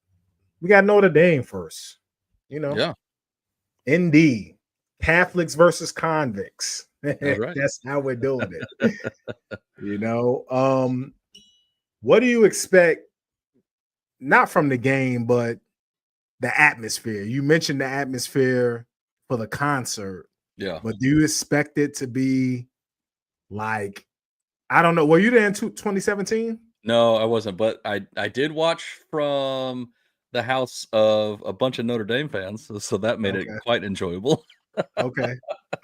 we got Notre Dame first. You know, Yeah, ND, Catholics versus convicts. that's right. That's how we're doing it. You know, what do you expect? Not from the game, but the atmosphere. You mentioned the atmosphere for the concert, Yeah. but do you expect it to be like, I don't know. Were you there in 2017? No, I wasn't, but I did watch from the house of a bunch of Notre Dame fans, so that made it Okay. quite enjoyable. Okay.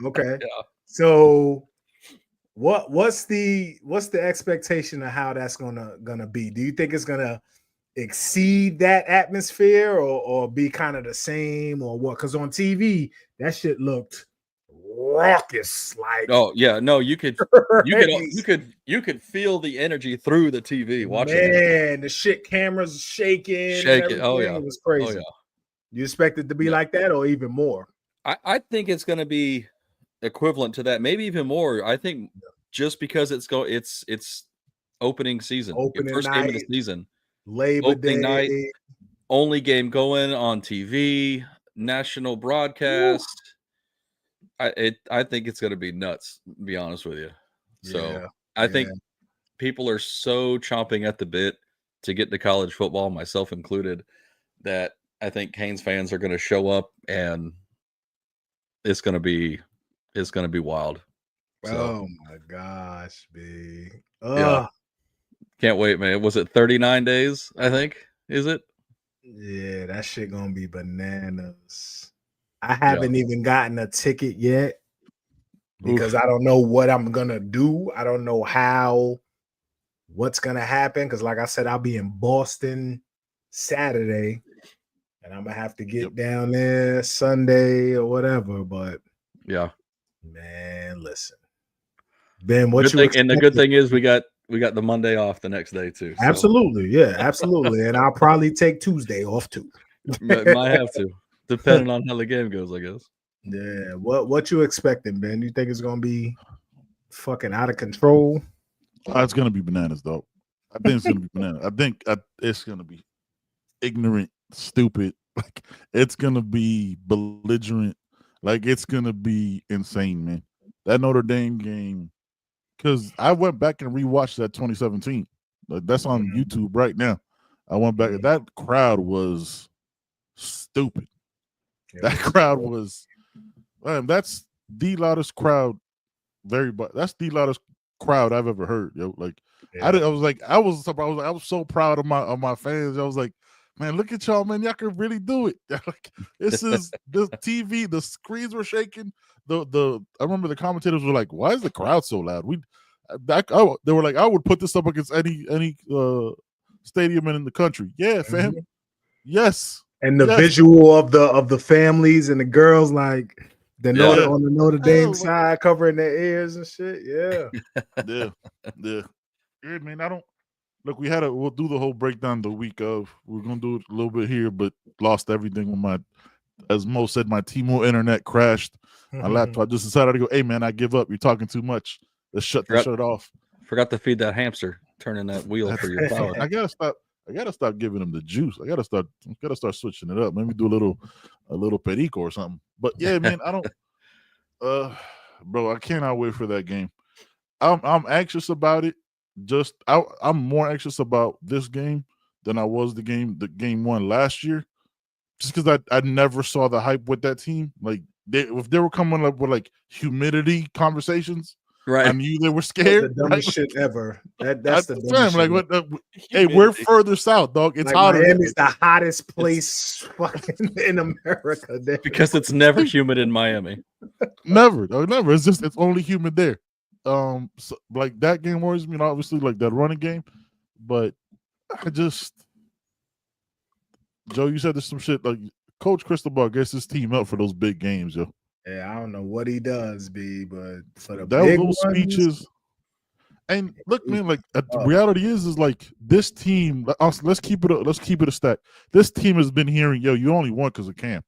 Okay. Yeah. So what's the expectation of how that's gonna be? Do you think it's gonna exceed that atmosphere or be kind of the same or what? Because on TV, that shit looked raucous. Like, Oh yeah, no, you could right? you could feel the energy through the TV watching it. Man, the shit cameras shaking and Shake it. everything. Oh yeah. It was Oh crazy. yeah. You expect it to be Yeah. like that or even more? I think it's gonna be equivalent to that, maybe even more. I think just because it's opening season, your Opening first game of the night, season, Labor opening Day. night, only game going on TV, national broadcast. I think it's gonna be nuts, to be honest with you. So Yeah. I think people are so chomping at the bit to get to college football, myself included, that I think Canes fans are gonna show up and it's gonna be wild. So Oh my gosh, B. yeah, can't wait, man. Was it 39 days? I think is it? Yeah, that shit gonna be bananas. I Yeah. haven't even gotten a ticket yet because Oof. I don't know what I'm gonna do. I don't know what's gonna happen. Because, like I said, I'll be in Boston Saturday, and I'm gonna have to get down there Sunday or whatever. But Yeah. man, listen, Ben, what Good you thing, and the good expecting? thing is we got the Monday off the next day too. So Absolutely, yeah, absolutely, and I'll probably take Tuesday off too. might have to, depending on how the game goes, I guess. Yeah, what you expecting, Ben? You think it's gonna be fucking out of control? It's gonna be bananas, though. I think it's gonna be bananas. I think it's gonna be ignorant, stupid. Like it's gonna be belligerent. Like it's gonna be insane, man. That Notre Dame game, because I went back and rewatched that 2017. Like, that's on YouTube right now. I went back. That crowd was stupid. That crowd was. That's the loudest crowd. That's the loudest crowd I've ever heard. Yo, like I was so proud of my fans. I was like, man, look at y'all, man. Y'all can really do it. Like this is the TV. The screens were shaking. I remember the commentators were like, why is the crowd so loud? They were like, I would put this up against any stadium in the country. Yeah, fam. Yes. And the visual of the families and the girls, like on the Notre Dame side, covering their ears and shit. Yeah. Yeah, man. We'll do the whole breakdown the week of. We're gonna do it a little bit here, but lost everything when as Mo said, my T-Mobile internet crashed. My laptop. I just decided to go, hey man, I give up. You're talking too much. Let's shut it off. Forgot to feed that hamster, turning that wheel for your power. I gotta stop giving him the juice. I gotta start switching it up. Maybe do a little perico or something. But yeah, man, I don't bro, I cannot wait for that game. I'm anxious about it. I'm more anxious about this game than I was the game one last year. Just because I never saw the hype with that team. Like if they were coming up with like humidity conversations, right? I knew they were scared. The dumbest shit ever. That's the dumbest shit. Like hey, we're further south, dog. It's like hotter. Miami's the hottest place fucking in America. Because it's never humid in Miami. Never. It's only humid there. So, like that game worries me, and obviously like that running game. But Joe, you said there's some shit like Coach Cristobal gets his team up for those big games, yo. Yeah, I don't know what he does, B, but for the big speeches. And look, man, like the reality is like this team. Let's keep it a stat. This team has been hearing, yo, you only won because of Cam.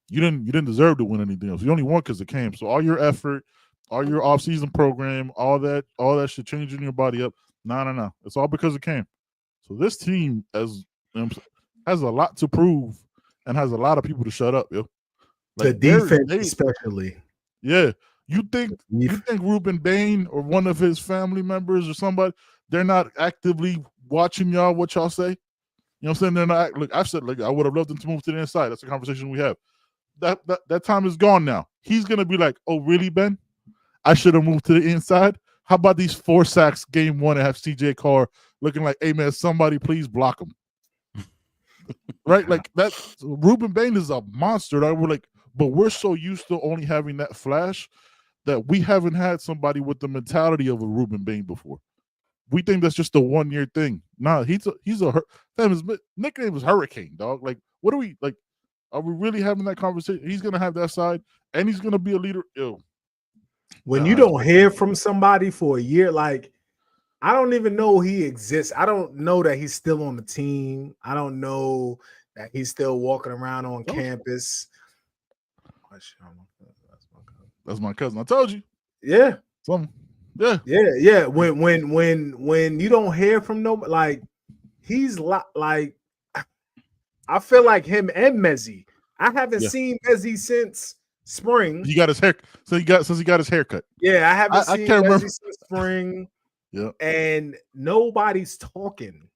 You didn't deserve to win anything else. You only won because of Cam. So all your effort, all your off-season program, all that shit changing your body up. No. It's all because of Cam. So this team, as has a lot to prove and has a lot of people to shut up, yo. Like the defense, especially. Yeah. You think Ruben Bain or one of his family members or somebody, they're not actively watching y'all what y'all say? You know what I'm saying? They're not. Look, I've said, like, I would have loved them to move to the inside. That's a conversation we have. That time is gone now. He's gonna be like, oh, really, Ben? I should have moved to the inside. How about these 4 sacks game 1 and have CJ Carr looking like, hey man, somebody please block him. Right? Like that. Ruben Bain is a monster. That we're like, but we're so used to only having that flash that we haven't had somebody with the mentality of a Ruben Bain before. We think that's just a 1-year thing. Nah, his nickname is Hurricane, dog. Like, what are we like? Are we really having that conversation? He's gonna have that side, and he's gonna be a leader. Ew. When you don't hear from somebody for a year, like, I don't even know he exists. I don't know that he's still on the team. I don't know that he's still walking around on campus. That's my cousin. I told you. Yeah. Yeah. When you don't hear from nobody, like, he's like, I feel like him and Mezzi. I haven't seen Mezzi since spring. He got his hair. Since he got his haircut. Yeah, I haven't seen Mezzi since spring. Yeah. And nobody's talking.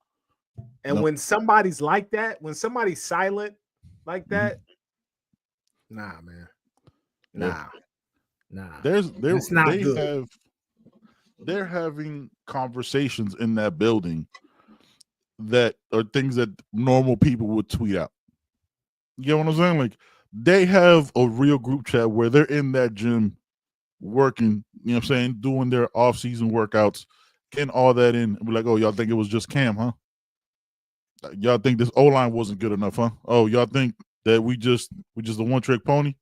And when somebody's like that, when somebody's silent like that, nah, man. Nah. It's not good. They're having conversations in that building that are things that normal people would tweet out. You get what I'm saying? Like, they have a real group chat where they're in that gym working, you know what I'm saying, doing their off-season workouts, getting all that in, and be like, oh, y'all think it was just Cam, huh? Y'all think this O-line wasn't good enough, huh? Oh, y'all think that we just a one-trick pony?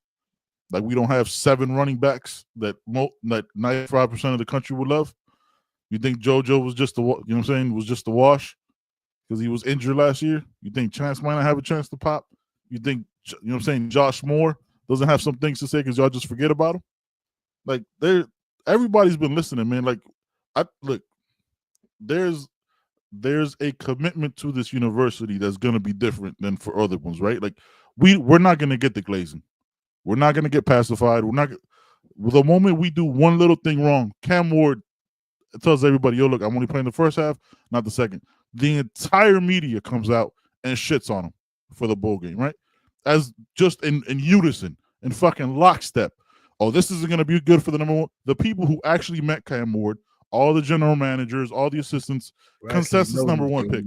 Like, we don't have 7 running backs that 95% of the country would love? You think JoJo was just the wash because he was injured last year? You think Chance might not have a chance to pop? You think, you know what I'm saying, Josh Moore doesn't have some things to say because y'all just forget about him? Like, everybody's been listening, man. Like, there's a commitment to this university that's going to be different than for other ones, right? Like, we're not going to get the glazing. We're not going to get pacified. The moment we do one little thing wrong, Cam Ward tells everybody, yo, look, I'm only playing the first half, not the second. The entire media comes out and shits on him for the bowl game, right? As just in unison, in fucking lockstep. Oh, this isn't going to be good for the number one. The people who actually met Cam Ward, all the general managers, all the assistants, consensus number 1 pick,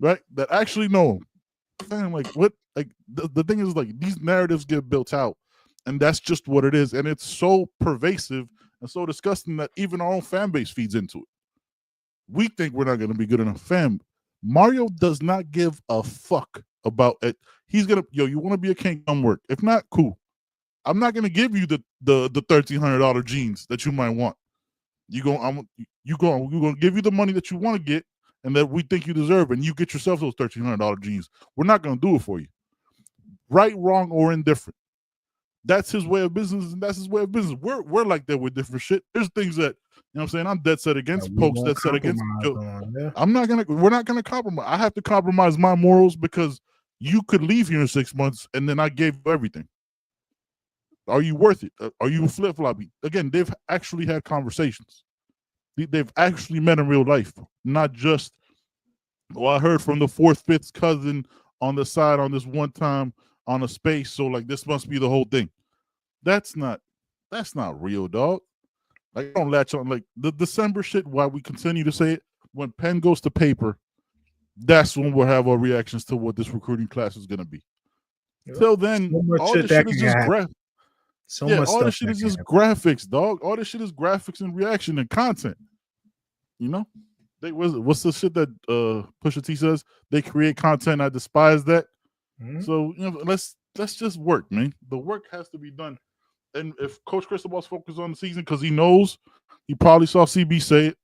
right? That actually know him. Man, like, what? Like, the thing is, like, these narratives get built out, and that's just what it is. And it's so pervasive and so disgusting that even our own fan base feeds into it. We think we're not going to be good enough. Fam, Mario does not give a fuck about it. He's going to, you want to be a king, come work. If not, cool. I'm not going to give you the $1,300 jeans that you might want. We're going to give you the money that you want to get and that we think you deserve, and you get yourself those $1,300 jeans. We're not going to do it for you. Right, wrong, or indifferent. That's his way of business, and that's his way of business. We're like that with different shit. There's things that, you know what I'm saying, I'm dead set against. Pokes dead set against. We're not gonna compromise. I have to compromise my morals because you could leave here in 6 months and then I gave you everything. Are you worth it? Are you flip-floppy? Again, they've actually had conversations. They've actually met in real life, not just, I heard from the 4th, 5th cousin on the side on this one time on a space, so like this must be the whole thing. That's not real, dog. Like, don't latch on. Like, the December shit, why we continue to say it, when pen goes to paper, that's when we'll have our reactions to what this recruiting class is going to be. Till then, all this shit is just graphics. All this shit is just graphics, dog. All this shit is graphics and reaction and content. You know? What's the shit that Pusha T says? They create content. I despise that. Mm-hmm. So, you know, let's just work, man. The work has to be done. And if Coach Cristobal's focused on the season, because he knows, he probably saw CB say it,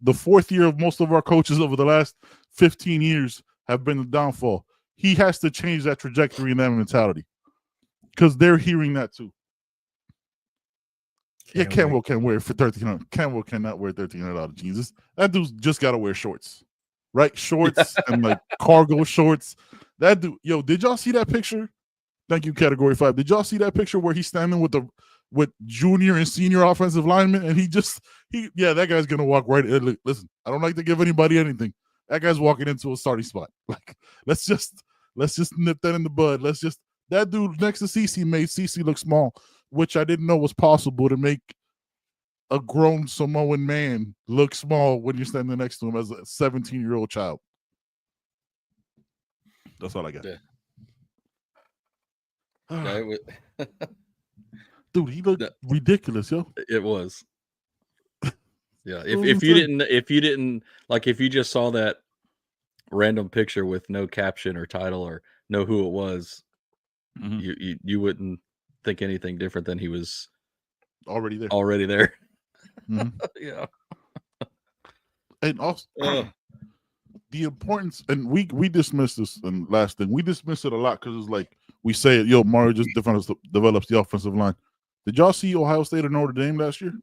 the 4th year of most of our coaches over the last 15 years have been the downfall. He has to change that trajectory and that mentality because they're hearing that too. Kenwell can wear it for $1,300. Kenwell cannot wear $1,300 jeans. That dude's just got to wear shorts, right? Shorts and like cargo shorts. That dude, yo, did y'all see that picture? Thank you, Category 5. Did y'all see that picture where he's standing with junior and senior offensive linemen, and that guy's gonna walk right in. Listen, I don't like to give anybody anything. That guy's walking into a starting spot. Like, let's just nip that in the bud. That dude next to CC made CC look small, which I didn't know was possible to make a grown Samoan man look small when you're standing next to him as a 17-year-old child. That's all I got. Yeah. Dude, he looked ridiculous, yo. It was. Yeah. If you didn't like, if you just saw that random picture with no caption or title or know who it was, you wouldn't think anything different than he was already there. Mm-hmm. Yeah. And also the importance, and we dismiss this, and last thing, we dismiss it a lot because it's like we say it, yo, Mario just develops the offensive line. Did y'all see Ohio State or Notre Dame last year?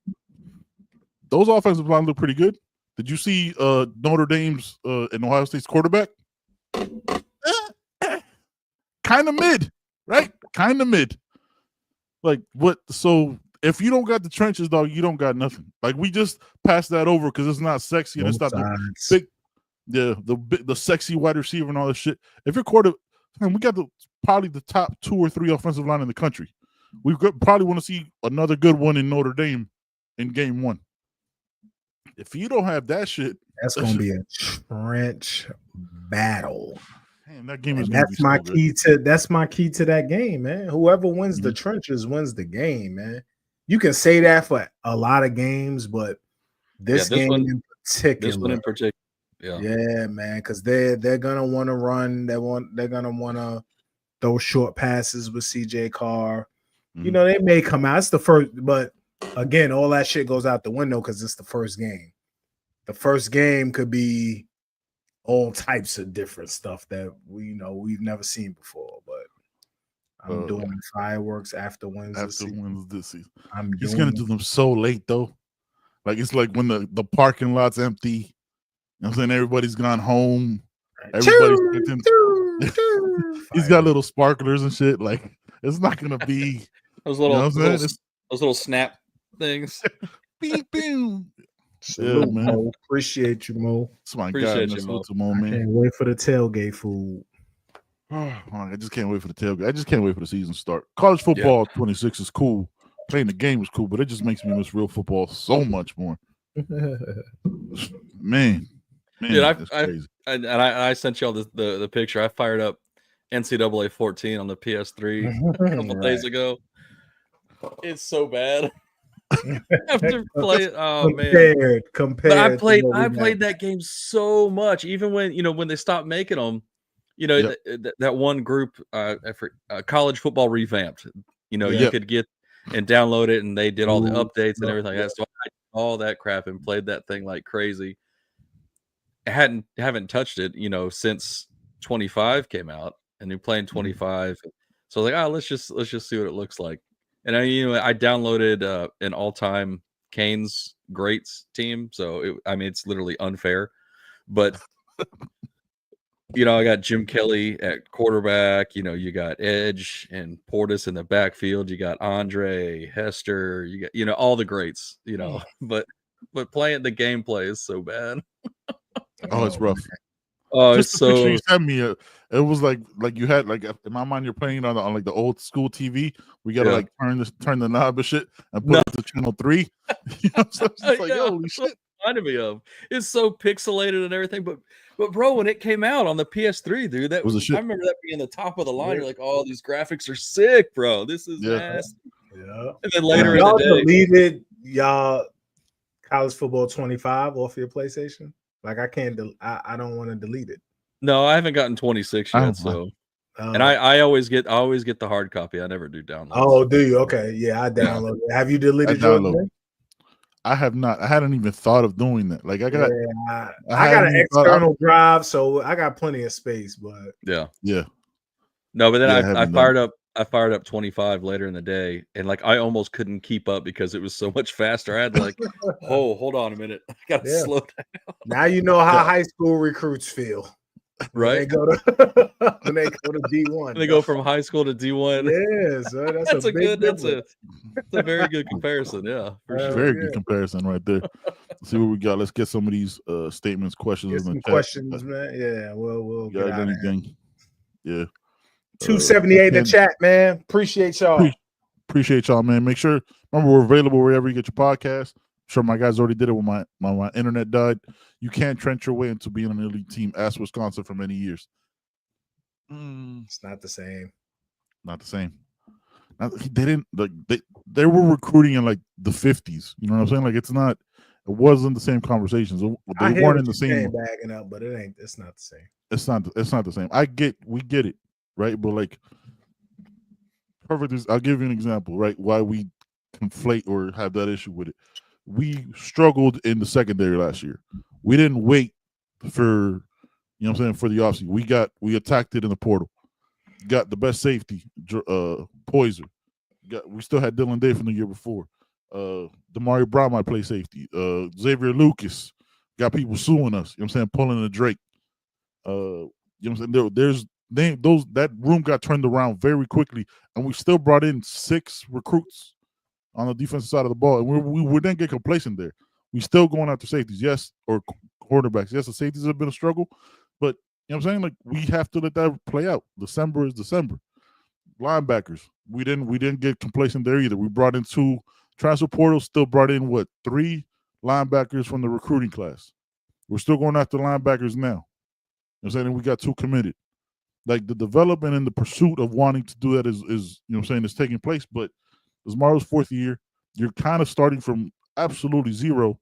Those offensive lines look pretty good. Did you see Notre Dame's and Ohio State's quarterback? Kind of mid, right? Kind of mid. Like, what? So if you don't got the trenches, dog, you don't got nothing. Like, we just passed that over because it's not sexy and it's not the big, the sexy wide receiver and all this shit. If you're we got probably the top 2 or 3 offensive line in the country. We probably want to see another good one in Notre Dame in game 1. If you don't have that shit, that's going to be a trench battle. Man, that game is that's my key to that game, man. Whoever wins the trenches wins the game, man. You can say that for a lot of games, but this game in particular. Yeah, man, because they're gonna want to run. They're gonna want to throw short passes with CJ Carr. You know, they may come out. It's the first, but again, all that shit goes out the window because it's the first game. The first game could be all types of different stuff that we've never seen before. But I'm doing fireworks after wins this season. He's gonna do them so late though. Like, it's like when the parking lot's empty. You know what I'm saying? Everybody's gone home. Everybody's he's got little sparklers and shit. Like, it's not gonna be those little snap things. Beep, beep. Yeah, man. Mo. Appreciate you, Mo. That's my guy. Mo, man. I can't wait for the tailgate food. I just can't wait for the tailgate. I just can't wait for the season to start. College football 26 is cool. Playing the game is cool, but it just makes me miss real football so much more. Man, dude, I sent y'all the picture. I fired up NCAA 14 on the PS3 a couple days ago. It's so bad. After play, compared. But I played that game so much, even when they stopped making them. That one group, college football revamped. You could get and download it, and they did all the updates and everything. So I did all that crap and played that thing like crazy. I haven't touched it, since 25 came out, and you're playing 25. So I was like, let's just see what it looks like. And I downloaded an all-time Canes greats team, so it's literally unfair. But I got Jim Kelly at quarterback. You got Edge and Portis in the backfield. You got Andre, Hester. You got all the greats. But playing the gameplay is so bad. Oh, it's rough. Oh, just it's the picture so. You sent me, it was like you had in my mind you're playing on like the old school TV. We gotta turn the knob and shit and put it to channel 3. So it's just like holy shit. Reminded me of it's so pixelated and everything, but bro, when it came out on the PS3, dude, that was I remember that being the top of the line. You're like, oh, these graphics are sick, bro. This is nasty. Yeah. And then later y'all in the day, deleted y'all college football 25 off your PlayStation. Like, I can't. I don't want to delete it. No, I haven't gotten 26 yet. So, and I always get the hard copy. I never do download. Oh, do you? Okay, yeah, I download it. Have you deleted yours? I have not. I hadn't even thought of doing that. Like, I got an external drive, so I got plenty of space. But yeah. No, but then I fired up I fired up 25 later in the day, and like I almost couldn't keep up because it was so much faster. I had to like, oh, hold on a minute, I gotta slow down. Now you know how high school recruits feel, right? When they go to D1, they go from high school to D1. Yeah, so that's a big that's a very good comparison. Yeah, for sure. Very good comparison right there. Let's see what we got. Let's get some of these statements, questions Get in the some chat. questions, man. Yeah, we'll get out anything. Yeah. 278 in the chat, man. Appreciate y'all. Appreciate y'all, man. Make sure, remember, we're available wherever you get your podcast. I'm sure my guys already did it when my internet died. You can't trench your way into being an elite team. Ask Wisconsin for many years. It's not the same. Not the same. They didn't like they were recruiting in like the 50s. You know what I'm saying? Like it wasn't the same conversations. They weren't in the same bagging up, but it's not the same. It's not the same. We get it, right? But like perfect. I'll give you an example, right? Why we conflate or have that issue with it. We struggled in the secondary last year. We didn't wait for, you know what I'm saying, for the offseason. We attacked it in the portal. Got the best safety, Poiser. We still had Dylan Day from the year before. Damari Brown might play safety. Xavier Lucas. Got people suing us. You know what I'm saying? Pulling the Drake. You know what I'm saying? That room got turned around very quickly, and we still brought in 6 recruits on the defensive side of the ball, and we didn't get complacent there. We still going after safeties, yes, or quarterbacks. Yes, the safeties have been a struggle, but you know what I'm saying? Like we have to let that play out. December is December. Linebackers, we didn't get complacent there either. We brought in 2 transfer portals, still brought in 3 linebackers from the recruiting class. We're still going after linebackers now. You know what I'm saying? And we got 2 committed. Like the development and the pursuit of wanting to do that is you know what I'm saying, is taking place. But it's Mario's 4th year. You're kind of starting from absolutely zero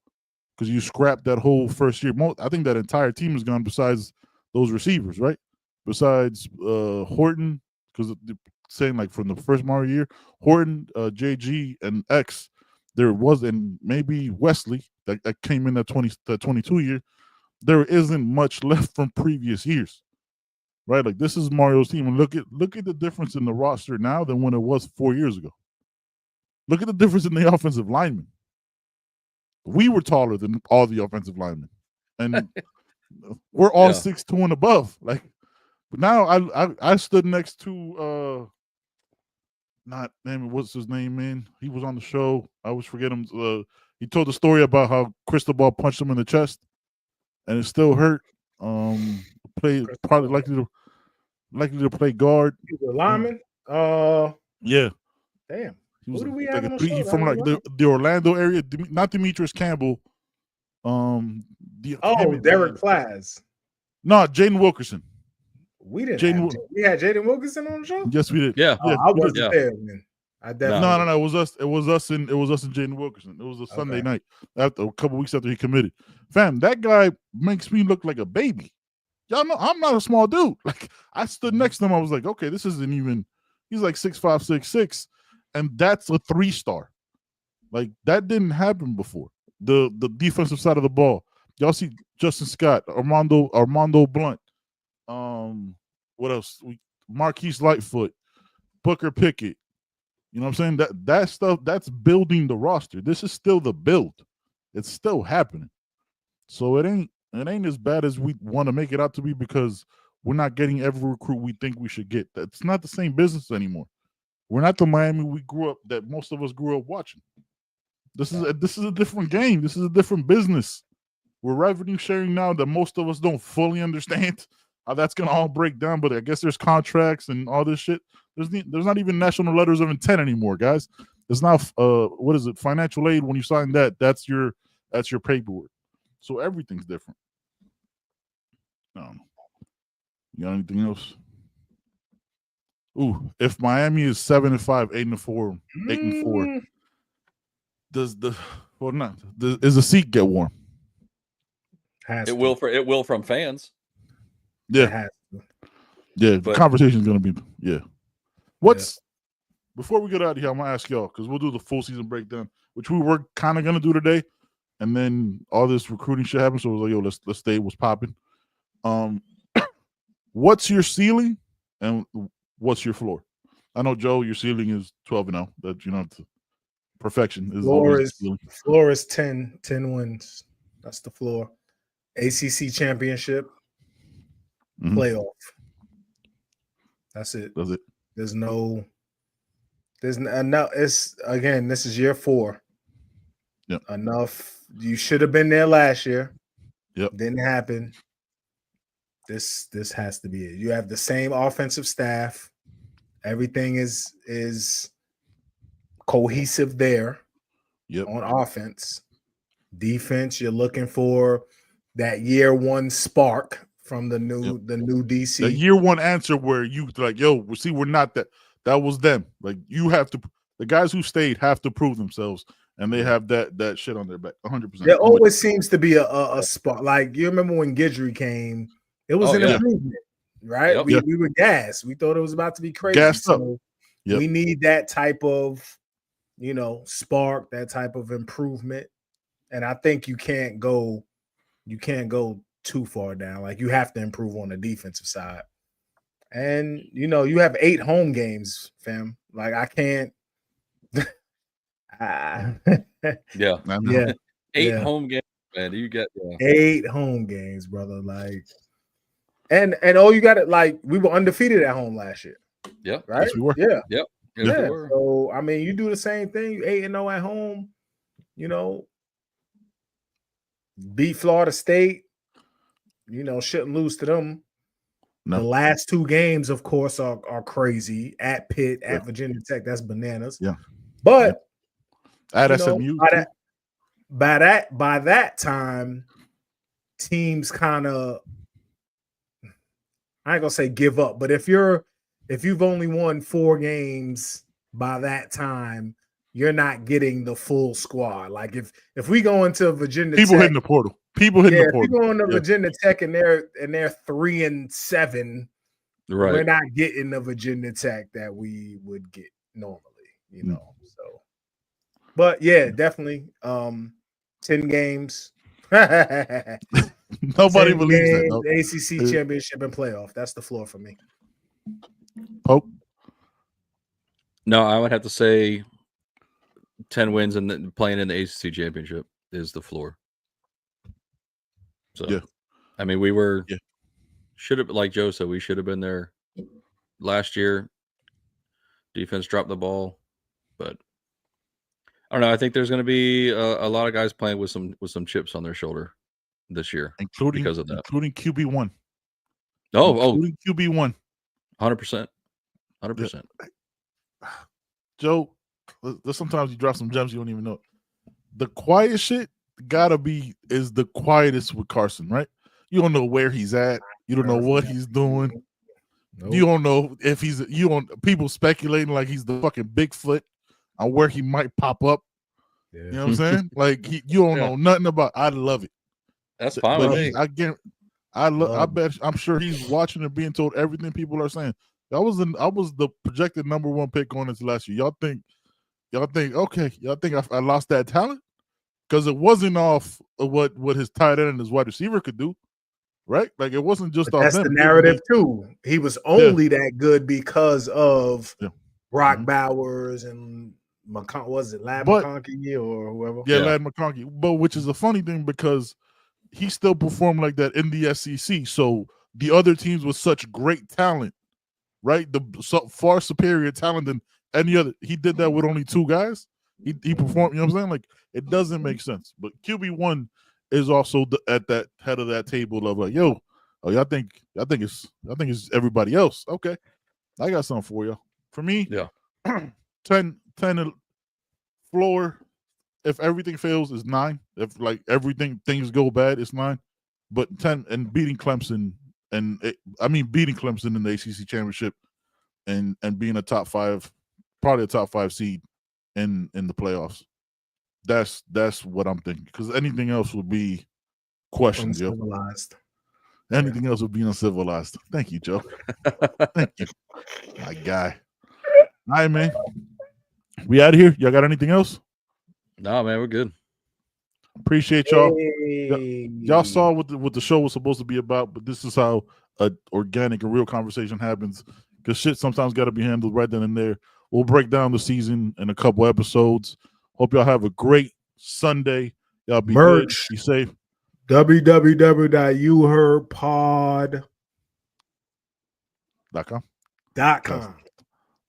because you scrapped that whole first year. I think that entire team is gone besides those receivers, right? Besides Horton, because saying like from the first Mario year, Horton, JG, and X, there was, and maybe Wesley that came in that 22 year. There isn't much left from previous years, right? Like this is Mario's team, and look at the difference in the roster now than when it was 4 years ago. Look at the difference in the offensive linemen. We were taller than all the offensive linemen, and we're all 6'2" and above. Like, but now I stood next to what's his name, man? He was on the show. I always forget him. He told the story about how Cristobal punched him in the chest, and it still hurt. Probably likely to play guard. He's a lineman. Yeah. Damn. He was Who do we like have on a 3 show? from like the Orlando area. Not Demetrius Campbell. Derek Class. No, Jaden Wilkerson. We didn't. We had Jaden Wilkerson on the show. Yes, we did. Yeah, I wasn't there, man. I definitely no. It was us. It was us and Jaden Wilkerson. It was a Sunday night after a couple weeks after he committed. Fam, that guy makes me look like a baby. Y'all know I'm not a small dude. Like I stood next to him. I was like, okay, this isn't even. He's like 6'5", 6'6", and that's a 3-star. Like that didn't happen before. The defensive side of the ball. Y'all see Justin Scott, Armando Blunt. What else? Marquise Lightfoot, Booker Pickett. You know what I'm saying? That stuff, that's building the roster. This is still the build. It's still happening. So it ain't as bad as we want to make it out to be because we're not getting every recruit we think we should get. That's not the same business anymore. We're not the Miami we grew up, that most of us grew up watching. This is a different game. This is a different business. We're revenue sharing now that most of us don't fully understand how that's gonna all break down. But I guess there's contracts and all this shit. There's not even national letters of intent anymore, guys. It's not what is it? Financial aid. When you sign that, that's your paperwork. So everything's different. You got anything else? Ooh, if Miami is 7-5, 8-4, 8-4, does the seat get warm? It will from fans. Yeah. Yeah, the conversation is going to be, before we get out of here, I'm going to ask y'all, because we'll do the full season breakdown, which we were kind of going to do today, and then all this recruiting shit happened, so it was like, yo, let's stay what's popping. What's your ceiling and what's your floor? I know, Joe, your ceiling is 12-0. That perfection is Floor always is the ceiling. floor is 10 wins. That's the floor. ACC championship, playoff. That's it. Does it? There's no. It's again. This is year 4. Yep. Enough. You should have been there last year. Yep. Didn't happen. This has to be it. You have the same offensive staff. Everything is cohesive there. Yep. On offense. Defense, you're looking for that year 1 spark from the new DC. The year 1 answer where you like, yo, see, we're not that. That was them. Like, you have to. The guys who stayed have to prove themselves, and they have that shit on their back. 100%. There always seems to be a spot. Like, you remember when Guidry came, it was an improvement, right? Yep. We were gassed. We thought it was about to be crazy. Gassed up. So we need that type of, spark, that type of improvement. And I think you can't go too far down. Like, you have to improve on the defensive side. And you have 8 home games, fam. Like, I can't. Yeah. 8 home games, man. You get 8 home games, brother. Like, and all you got it. Like, we were undefeated at home last year. Yep. Right. Yes, we were. Yeah. Yep. Yes, yeah. So I mean, you do the same thing. You 8-0 at home. Beat Florida State. Shouldn't lose to them. No. The last 2 games, of course, are crazy. At Pitt, at Virginia Tech, that's bananas. Yeah. But at SMU, by that time, teams kind of, I ain't gonna say give up, but if you've only won 4 games by that time, you're not getting the full squad. Like, if we go into Virginia Tech, hitting the portal. People hitting the portal. If we go into Virginia Tech and they're 3-7, right, we're not getting the Virginia Tech that we would get normally, So, but yeah, definitely 10 games. Nobody believes that. No. ACC championship and playoff. That's the floor for me. Pope? No, I would have to say 10 wins and then playing in the ACC championship is the floor. So, I mean, we were should have, like Joe said, we should have been there last year. Defense dropped the ball, but I don't know. I think there's going to be a lot of guys playing with some chips on their shoulder this year, including because of that, including QB1. Including QB1. 100%. 100%. Joe, sometimes you drop some gems you don't even know. The quiet shit is the quietest with Carson, right? You don't know where he's at. You don't know what he's doing. Nope. You don't know if people speculating like he's the fucking Bigfoot on where he might pop up. Yeah. You know what I'm saying? Like, you don't know nothing about. I love it. That's fine with me. I'm sure he's watching and being told everything people are saying. I was the projected number 1 pick going into last year. Y'all think okay? Y'all think I lost that talent? Because it wasn't off of what his tight end and his wide receiver could do, right? Like, it wasn't just off. That's the narrative too. He was only that good because of Brock Bowers and Lad McConkey or whoever? Yeah, Lad McConkey. But which is a funny thing because he still performed like that in the SEC. So the other teams with such great talent, right? Far superior talent than any other. He did that with only 2 guys. He performed. You know what I'm saying? Like, it doesn't make sense. But QB1 is also at that head of that table of like, y'all think it's everybody else. Okay, I got something for you. For me, 10 floor. If everything fails, is 9. If things go bad, it's 9. But 10 and beating Clemson beating Clemson in the ACC championship and being probably a top 5 seed in the playoffs. That's what I'm thinking. Because anything else would be questioned. Uncivilized. Anything else would be uncivilized. Thank you, Joe. Thank you, my guy. All right, man. We out of here. Y'all got anything else? No, man, we're good. Appreciate y'all. Y'all saw what the show was supposed to be about, but this is how an organic and real conversation happens. because shit sometimes got to be handled right then and there. We'll break down the season in a couple episodes. Hope y'all have a great Sunday. Y'all be Merch. good. Be safe. www.youheardpod.com.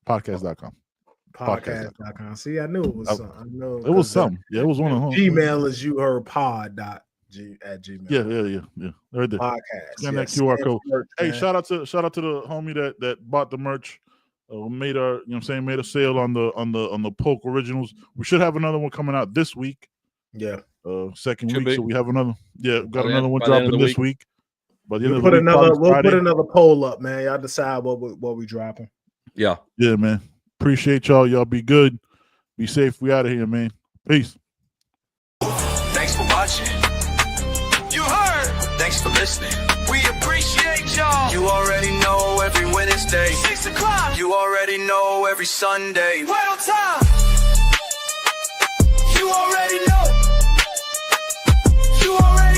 Podcast.com. Podcast.com. See, I knew it was something. I know it was something. Yeah, it was one of them. Gmail is youheardpod.gmail. Yeah. Right there. Podcast. Scan that QR code. Hey, shout out to the homie that bought the merch. Made our, made a sale on the Polk originals. We should have another one coming out this week. Yeah. Second Should week. be. So we have another. Yeah, got By another one the end of dropping the this week. But We'll put another poll up, man. Y'all decide what we dropping. Yeah. Yeah, man. Appreciate y'all. Y'all be good. Be safe. We out of here, man. Peace. Thanks for watching. You heard. Thanks for listening. We appreciate y'all. You already know every Wednesday, 6 o'clock. You already know every Sunday. Right on time. You already know. You already